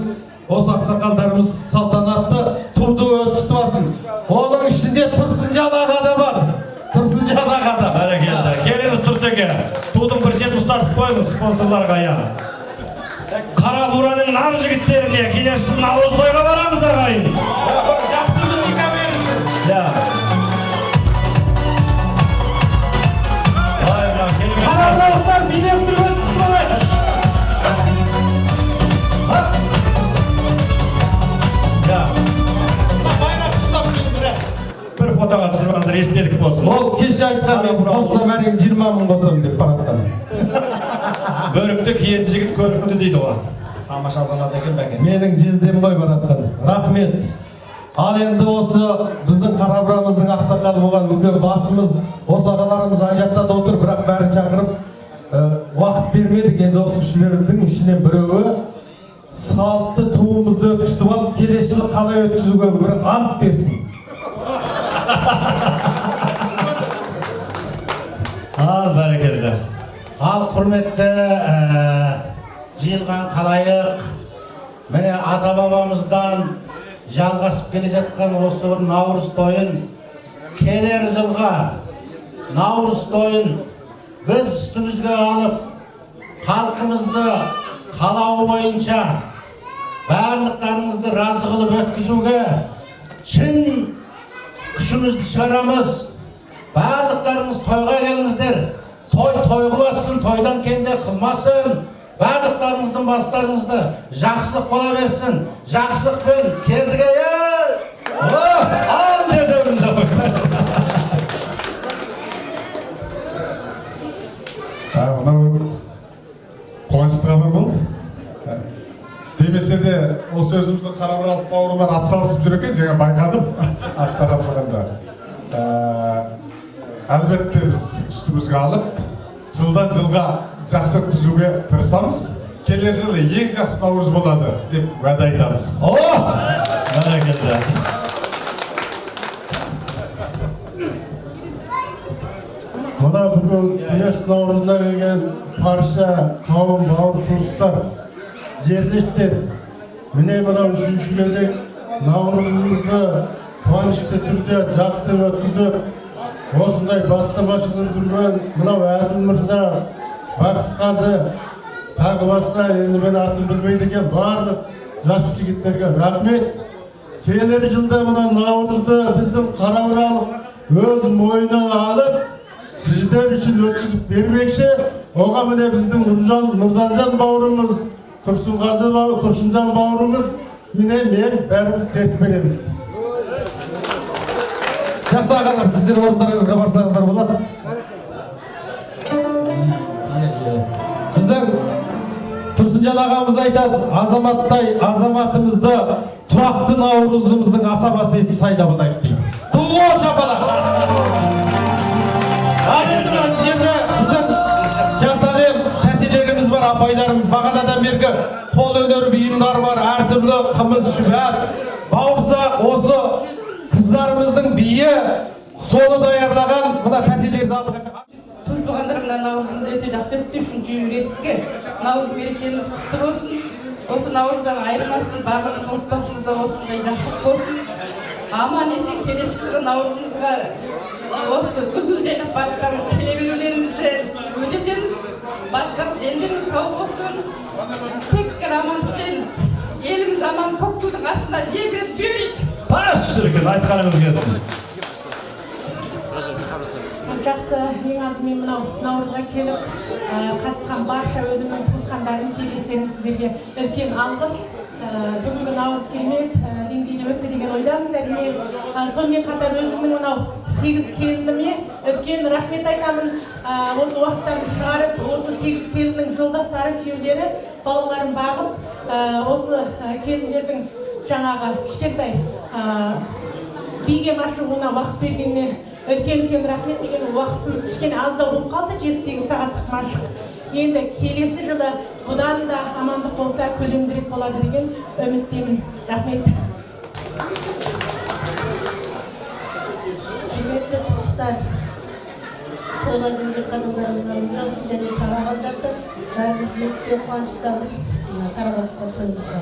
осы ақсақалдарымыз салтанатты туды өткізіп алсын. Оның ішінде Тұрсынжан аға да бар. Тұрсынжан аға да. Бәрекелді. Келіңіз Тұрсеке. Тудың бір шетін ұстатып қойыңыз спонсорларға аяғы. Қарабураның нар жігіттеріне келесі жылы Наурыз тойға барамыз ағайын. Жақсы музыка беріңіз. Қарабұралықтар билеп тұрып өткізіп алайық. Бір фотоға түсіріп алыңдар, естелік болсын. Ол кеше айтқан мен қоссам әрең 20 мың қосам деп бараттан. Бөрікті киетін жігіт көрікті дейді оған. Тамаша азамат екен бәке. Менің жездем ғой бараттан. Рахмет. Ал енді осы біздің Қарабұрамыздың ақсақалы болған үлкен басымыз, осы ағаларымыз ажаттада отыр, бірақ бәрін шақырып уақыт бермедік. Енді осы кішілердің ішінен біреуі салтты туымызды өткізіп алып, келесі жылы қалай өткізуге бір ант берсін. Ал бәрекелді. Ал құрметті жиылған қалайық, міне ата бабамыздан жалғасып келе жатқан осы бір Наурыз тойын, келер жылға Наурыз тойын біз үстімізге алып, халқымызды қалауы бойынша барлықтарыңызды разы қылып өткізуге шын күшімізді шығарамыз. Барлықтарыңыз тойға келіңіздер. Той қыласын, тойдан кенде қылмасын. Барлықтарыңыздың бастарыңызды жақсылық бола берсін. Жақсылықпен кезігейін. Ал дедім жапық. Мынау қуаныштыға бір бұл. Демесе де осы өзіміздің Қарабұралық бауырлар атсалысып жүр екен, жаңа байқадым аттар атқанда. Әлбетте біз үстімізге алып, жылдан жылға жақсы өткізуге тырысамыз. Келер жылы ең жақсы Наурыз болады деп уәде айтамыз. Бәрекелді. Мына бүгін күрес наурызына келген барша қауым бауыр туыстар, жерлестер, міне мынау 3-ші кезек наурызымызды қуанышты түрде жақсы өткізіп, осындай бастамашылық жүрген мынау Әділ мырза, Бақытқазы, тағы басқа, енді мен атын білмейді екен, барлық жас жігіттерге рахмет. Келер жылда мына наурызды біздің Қарабұралық өз мойнына алып, сіздер үшін өткізіп бермекші. Оған міне біздің Нұрданжан бауырымыз, Тұрсынжан бауырымыз, міне мен бәріміз серт береміз. Жақсы ағалар, сіздер орындарыңызға барсаңыздар болады. Біздің Тұрсынжан ағамыз айтады, азаматтай азаматымызды тұрақты наурызымыздың асабасы етіп сайлап алайық дейді. Тұлғы жапалар! Жерде біздің жартағем тәтелеріміз бар, апайларымыз, бағанадан бергі қол өнері бұйымдары бар, әртүрлі қымыз, шүбәт, бауырсақ, осы қыздарымыздың биі соны даярлаган мына тәтелерді алдыға. Туыстугандар менен наурызыбыз өтө жакшы өттү. 3-нчү иретке наурыз мерекебиз куттуу болсун. Осы наурыздың айырмасын барлығын отбасымызда осындай жақсылық болсын. Аман есен келесі жылғы наурызымызға осы гүл жайнап барқан келе берулеріңізді өтетеміз. Башқарып елдеріңіз сау болсын. Тек амандық дейміз. Еліміз аман көк тудың астында желбіреп жіберейік. Баш шіркін, айтқанымыз келсін. Жақсы, ең алдымен мынау наурызға келіп қатысқан барша өзімнің туысқандарым, жерлестерім сіздерге үлкен алғыс. Бүгінгі наурыз керемет деңгейде өтті деген ойдамыз. Әрине, сонымен қатар өзімнің мынау 8 келініме үлкен рахмет айтамын. Осы уақыттарын шығарып, осы 8 келіннің жолдастары, күйеулері, балаларын бағып, осы келіндердің жаңағы кішкентай биге машығуына уақыт бергеніне үлкен рахмет. Деген уақытымыз кішкене аздау болып қалды, 7-8 сағаттық машық. Енді келесі жылы бұдан да амандық болса көлемдірек болады деген үміттемін. Рахмет. Құрметті туыстар, туған күнге қадамдарыңызға болсын және тарағандарда бәріміз өте қуаныштамыз тарағандар тойымызға.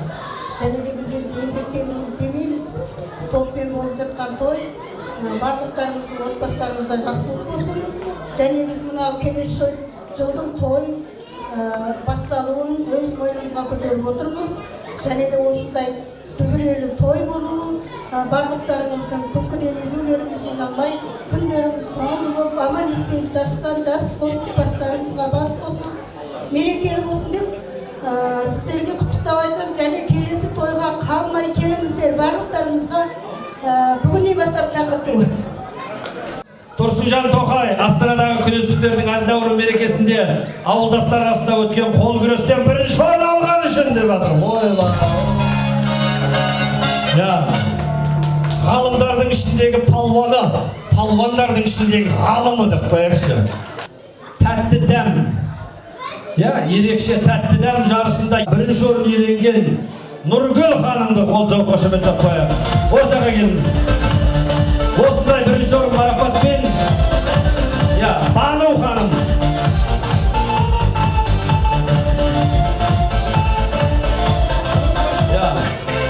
Және де біз еңбектеніміз демейміз, топпен болып жатқан той барлықтарымыздың отбасыларымызда жақсылық болсын. Және біз мынау келесі жылдың той басталуын өз мойнымызға көтеріп отырмыз. Және де осындай дүбірейлі той болуы, барлықтарымыздың күлкіден езулеріміз жиналмай, күндеріміз соңғы болып аман есен жастан жас қосып, бастарымызға бас қосып, мерекелі болсын деп сіздерге құттықтау айтамын. Және келесі тойға қалмай келіңіздер, барлықтарымызға бүгіннен бастап шақырту. Тұрсынжан Тоқай, Астанадағы күрестіктердің Аздауырын мерекесінде ауылдастар арасында өткен қол күрестен бірінші орын алған үшін деп жатыр. Ғалымдардың ішіндегі палуаны, палуандардың ішіндегі ғалымы деп қояқшы. Тәтті дәм, ерекше тәтті дәм жарысында бірінші орын иеленген Нұргүл ханымды қолдау қошеметтеп қояқ. Ортаға келіңіз. Осындай бірінші орын марапатпен Бану ханым.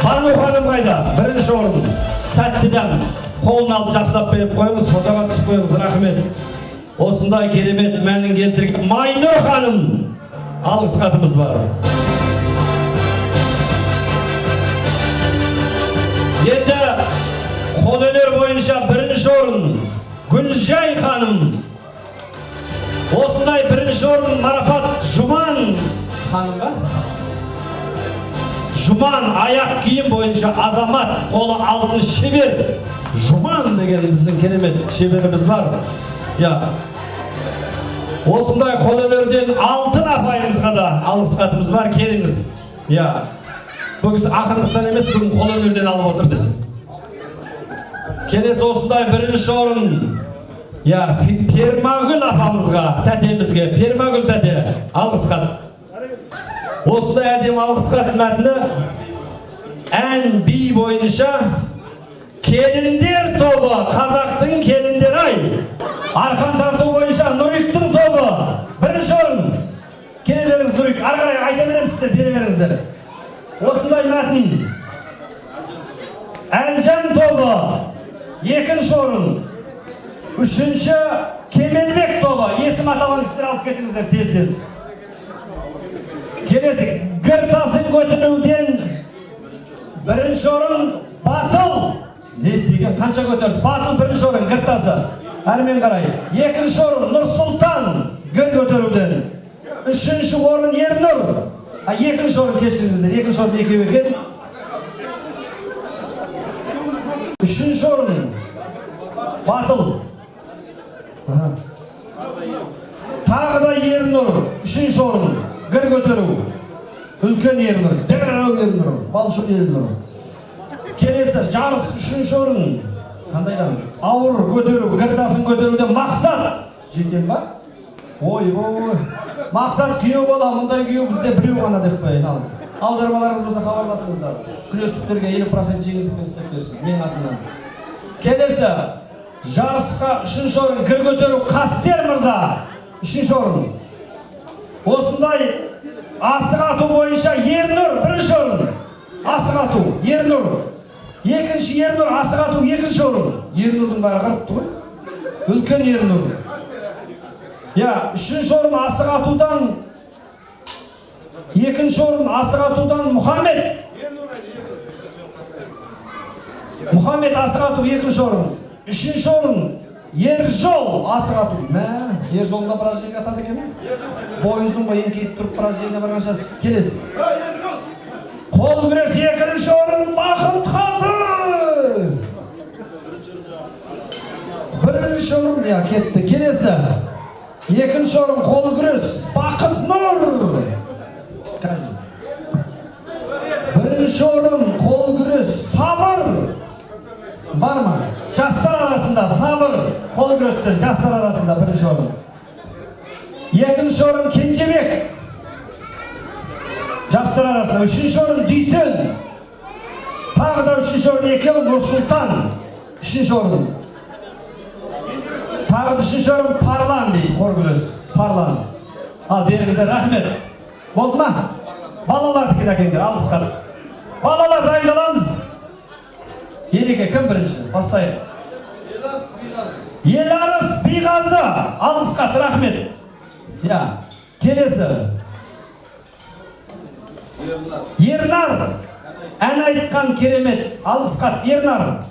Бану ханым қайда? Бірінші орын. Тәтті дәм. Қолын алып жақсылап беріп қойыңыз, фотоға түсіп қойыңыз. Рахмет. Осындай керемет мәнін келтірген Майнұр ханым. Алғыс хатымыз бар. Енді қолөнер бойынша бірінші орын Гүлжай ханым. Осындай бірінші орын марапат Жұман ханымға. Жұман аяқ киім бойынша азамат, қолы алтын шебер. Жұман деген біздің керемет шеберіміз бар. Осындай қолөнерден алтын апайымызға да алғыс хатымыз бар. Келіңіз. Бұл кісі ақындықтан емес, бүгін қолөнерден алып отыр біз. Келесі осындай бірінші орын Пермагүл апамызға, тәтемізге, Пермагүл тәте, алғыс хат. Осындай әдем алғыс хат мәтіні ән би бойынша келіндер тобы, қазақтың келіндер ай. Арқан тарту бойынша Нұриктің тобы, бірінші орын. Келе беріңіз Нұрик, ары қарай айта береміз сіздер, бере беріңіздер. Осындай мәтін Әлжан тобы, екінші орын. Үшінші Кемелбек тобы, есім аталған кісілер алып кетіңіздер тез-тез. Келесі Гіртасын көтіруден бірінші орын Батыл. Не деген қанша көтерді? Батыл бірінші орын Гіртасы. Әрмен қарай. Екінші орын Нұрсұлтан гір көтеруден. Үшінші орын Ернұр. Екінші орын кешіріңіздер. Екінші орын екеу берген. Үшінші орын Батыл. Тағы да Ернұр. Үшінші орын гір көтеру. Үлкен Ернұр. Дәгірау Ернұр. Балшық Ернұр. Келесі жарыс үшінші орын. Қандайдан? Ауыр көтеру. Гіртасын көтеруде мақсат. Жетен ба? Ой. Мақсат күйеу бала. Мұндай күйеу бізде біреу ғана деп қойын. Аудармаларыңыз болса хабарласыңыздар. Күрестіктерге 50% жеңілдікпен істеп берсін. Мен атынан. Келесі Жарысқа 3-ші орын гір көтеру Қастер мырза 3-ші орын. Осындай асық ату бойынша Ернұр 1-ші орын. Асық ату Ернұр. 2-ші Ернұр, асық ату 2-ші орын. Ернұрдың бәрі қарыпты ғой. Үлкен Ернұр. 3-ші орын асық атудан 2-ші орын асық атудан Мұхаммед. Мұхаммед асық ату 2-ші орын. 3-ші орын Ержол асық ату. Ержолда біраз жерге атады екен. Бойызың ғой еңкейіп тұрып біраз жерге барған шығар. Келесі. Қол күрес 2-ші орын Бақыт Қазы. 1-ші орын кетті. Келесі. 2-ші орын қол күрес Бақыт Нұр. 1-ші орын қол күрес Сабыр. Бар ма? Жастар арасында Сабыр қол күрестен жастар арасында 1-ші орын. 2-ші орын Кенжебек. Жастар арасында 3-ші орын Дүйсен. Тағы да 3-ші орын екеуі Нұрсұлтан. 3-ші орын. Тағы 3-ші орын Парлан дейді, қол күрес. Парлан. Ал беріңіздер, рахмет. Болды ма? Балаларды кедекеңдер, алысқар. Балалар дайындаламыз. Ереке, кім бірінші? Бастайық. Еларыс Биғазы, алысқат, рахмет. Келесі. Ернар, ән айтқан керемет, алысқат, Ернар.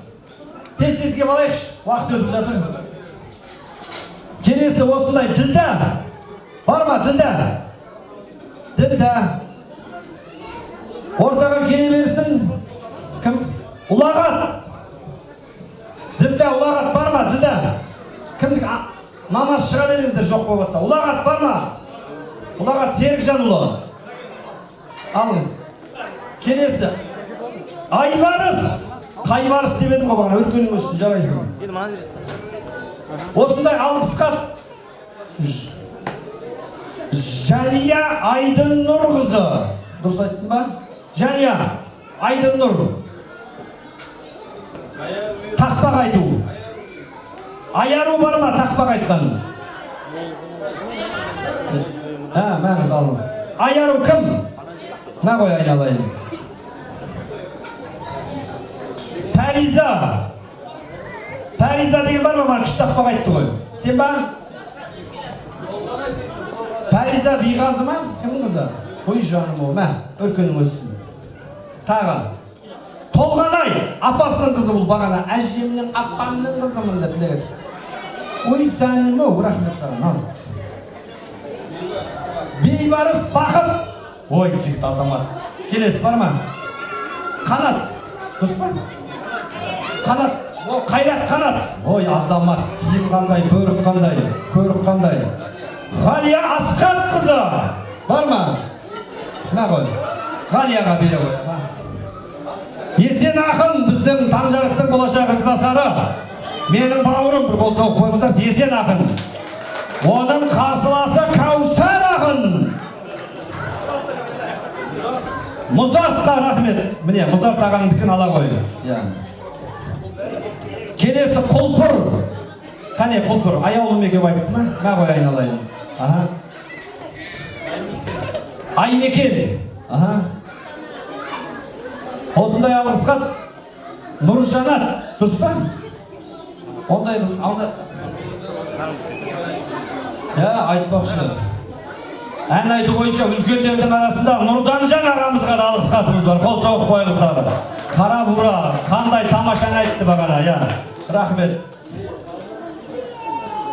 Тез-тезге балайықшы, уақыт өтіп жатыр. Келесі осындай, Ділда. Бар ма, Ділда? Ділда. Ортаға келе берсін. Кім? Ұлағат. Ділда, Ұлағат бар ма? Ділда. Кімдік? Мамасы шыға беріңіздер жоқ болып атса. Ұлағат бар ма? Ұлағат Серікжан ұлы. Алыңыз. Келесі. Айбарыс. Қайбарыс демедім ғой бағана. Өркенің өсті жарайсың. Осындай алғысқат. Жәния Айдыннұр қызы. Дұрыс айттың ба? Жәния Айдыннұр. Тақпақ айту. Аяру бар ма тақпақ айтқан? Мәңіз алыңыз. Аяру кім? Мә қой айналайын. Фәриза. Фәриза деген бар ма? Күш тақпақ айтты ғой. Сен ба? Фәриза Биғазы ма? Кім қызы? Ой жаным ол. Мә, өркенің өссін. Тағы. Толғанай, апасының қызы бұл бағана. Әжемнің, апамның қызымын деп тілеген. Ой сәнім өу, рахмет саған. Бейбарыс Бақыт. Ой, жігіт азамат. Келесі бар ма? Қанат. Дұрыс па? Қанат. Қайрат Қанат. Ой, азамат. Киім қандай, бөрік қандай, көрік қандай. Ғалия Асқат қызы. Бар ма? Мә қой. Ғалияға бере қой. Есен ақын біздің Таңжарықтың болашақ ізбасары. Менің бауырым бір болса қойыңыздар. Есен ақын. Оның қарсыласы Кәусар ақын. Мұзартқа рахмет. Міне, Мұзарт ағаңдікін ала қойды. Келесі Құлпыр. Қане Құлпыр, аяулым еке байып ма? Мә қой айналайын. Аймекен. Осындай алғысқат Нұржанат. Дұрыс па? Ондай біз айтпақшы. Ән айту бойынша үлкендердің арасында Нұрданжан ағамызға да алғысқатымыз бар. Қол соғып қойыңыздар. Қара бура, қандай тамаша айтты бағана. Рахмет.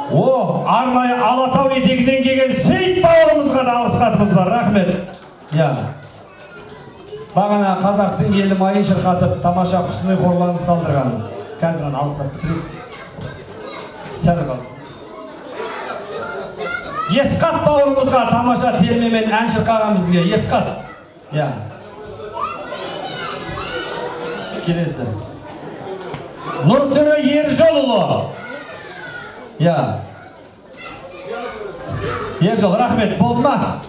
Арнайы Алатау етегінен келген Сейт бауырымызға да алғысқатымыз бар. Рахмет. Бағана қазақтың елі майы шырқатып, тамаша құсыны қорланып салдырған. Қазірін алғысат бітірейік. Сәл қал. Есқат бауырымызға тамаша термемен ән шырқаған бізге. Есқат. Келесі. Нұртөре Ержолұлы. Ержол, рахмет. Болды ма?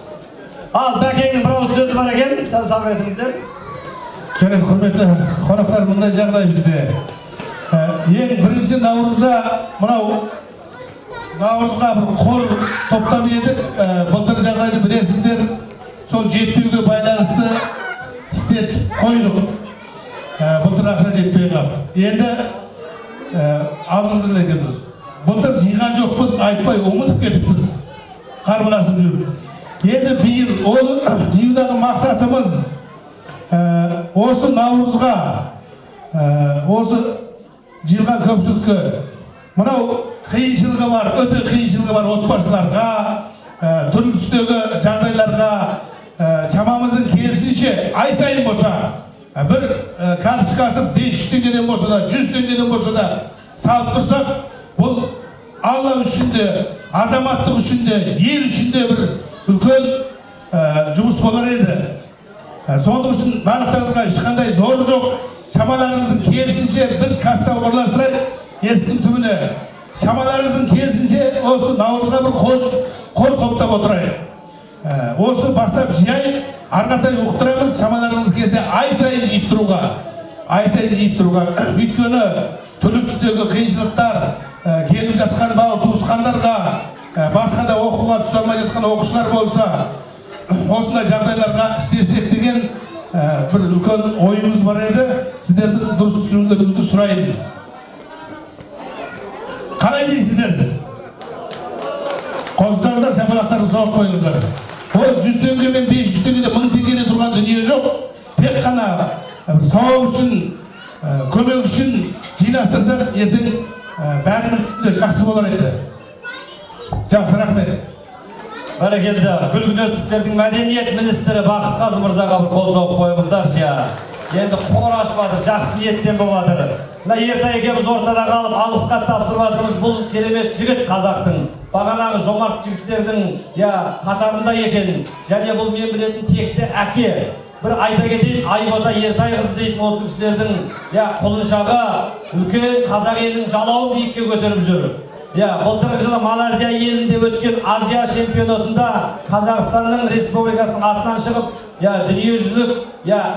Ал, бәкеңнің бір ауыз сөзі бар екен. Сәл сағыр етіңіздер. Құрметті қонақтар, мұндай жағдай бізде Ең бірінші наурызда мынау наурызға бір қор топтап едік. Былтыр жағдайды білесіздер, сол жетпеуге байланысты істеп қойдық. Былтыр ақша жетпей қалды. Енді алдыңғы жылы екенбіз. Былтыр жиған жоқпыз, айтпай ұмытып кетіппіз. Қарбыласып жүріп. Енді биыл ол жиюдағы мақсатымыз осы наурызға, осы жиылған көпшілікке мынау қиыншылығы бар, өте қиыншылығы бар отбасыларға, түрлі түстегі жағдайларға шамамыздың келісінше ай сайын болса бір карточкасы 500 теңгеден болса да, 100 теңгеден болса да салып тұрсақ, бұл Алла үшін де, азаматтық үшін де, ел үшін де бір үлкен жұмыс болар еді. Соның үшін барлықтарыңызға ешқандай зор жоқ. Шамаларыңыздың келісінше біз касса орналастырайық, есіктің түбіне. Шамаларыңыздың келісінше осы наурызға бір қор топтап отырайық. Осы бастап жиайық, арқатай ұқтырамыз, шамаларыңыз келсе ай сайын жиып тұруға. Ай сайын жиып тұруға. Өйткені түрлі түстегі қиыншылықтар, келіп жатқан бауыр туысқандарға, басқа да оқуға түсе алмай жатқан оқушылар болса, осындай жағдайларға істесек деген бір үлкен ойымыз бар еді. Сіздердің дұрыс түсіндірулеріңізді сұраймын. Қалай дейсіздер? Қоздарда шапалақтарды соғып қойыңыздар. Ол 100 теңге мен 500 теңгеде 1000 теңгеде тұрған дүние жоқ. Тек қана сауап үшін, көмек үшін жинастырсақ, ертең бәріміз үстінде жақсы болар еді. Жақсы, рахмет. Бәрекелді. Күлгін-өстіктердің мәдениет министрі Бақыт Қазы мырзаға бір қол соғып қойыңыздаршы. Енді қор ашпады, жақсы ниеттен болатыр. Ертай екеуміз ортада қалып, алғыс хат тапсырып жатырмыз. Бұл керемет жігіт қазақтың, бағанағы жомарт жігіттердің қатарында екен. Және бұл мен білетін текті әке. Бір айта кетейін, Айбота Ертай қыз дейтін осы кісілердің құлыншағы үлкен қазақ елінің жалауын биікке көтеріп жүр. Былтырғы жылы Малайзия елінде өткен Азия чемпионатында Қазақстанның Республикасының атынан шығып, дүниежүзілік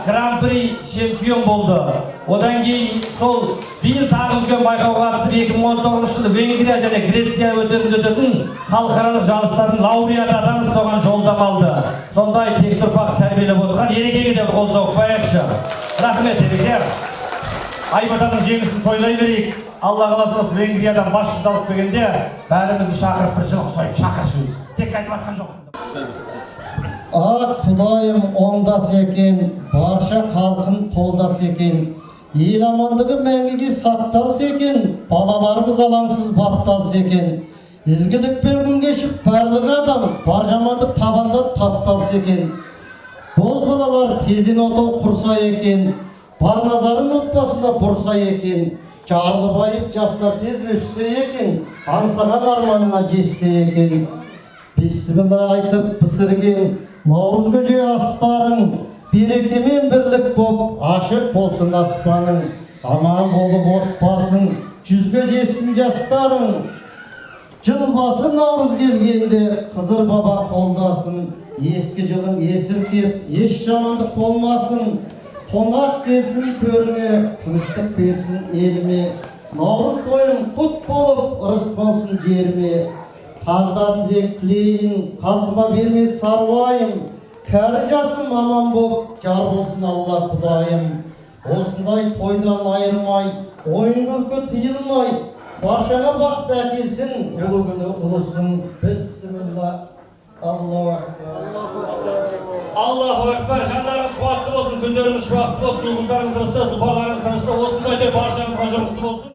гран-при чемпион болды. Одан кейін сол биыл тағы үлкен байқауға қатысып 2019 жылы Венгрия және Греция өтетін халықаралық жарыстардың лауреаты атанып, соған жолдама алды. Сондай тек ұрпақ тәрбиелеп отырған Ерекеге де қол соғып қояйықшы. Рахмет, Ереке. Айботаның жеңісін тойлай берейік. Алла қаласа осы Венгриядан бас жүлде алып келгенде бәрімізді шақырып бір жылқы сойып шақыршымыз. Тек айтып жатқан жоқ. Құдайым оңдас екен, барша халқын қолдас екен. Ел амандығы мәңгіге сақталса екен, балаларымыз алаңсыз бапталса екен. Ізгілікпен күн кешіп барлық адам бар жамандық табанда тапталса екен. Боз балалар тезден отау құрса екен, бар назарын отбасына бұрса екен. Жарлы байып жастар тез өссе екен, аңсаған арманына жетсе екен. Бисмилла айтып пісірген наурыз көже астарың, берекемен бірлік боп ашық болсын аспаның. Аман болып отбасың, жүзге жетсін жастарың. Жыл басы наурыз келгенде қызыр баба қолдасын. Ескі жылың есіркеп, еш жамандық болмасын. Қонақ келсін төріңе, тыныштық берсін еліме. Наурыз тойың құт болып, ырыс болсын жеріме. Қағда тілек тілейін, қалқыма берме саруайым. Кәрі жасым аман боп, жар болсын Алла Құдайым. Осындай тойдан айырмай, ойын күлкі тыйылмай, баршаға бақыт әкелсін, ұлы күні ұлысын. Бисмилла. Аллаху акбар. Аллаху акбар. Жандарыңыз қуатты болсын, күндеріңіз шуақты болсын, ұлғыздарыңыз тыныштық, тұлпарларыңыз тыныштық, осындай баршаңызға жұмысты болсын.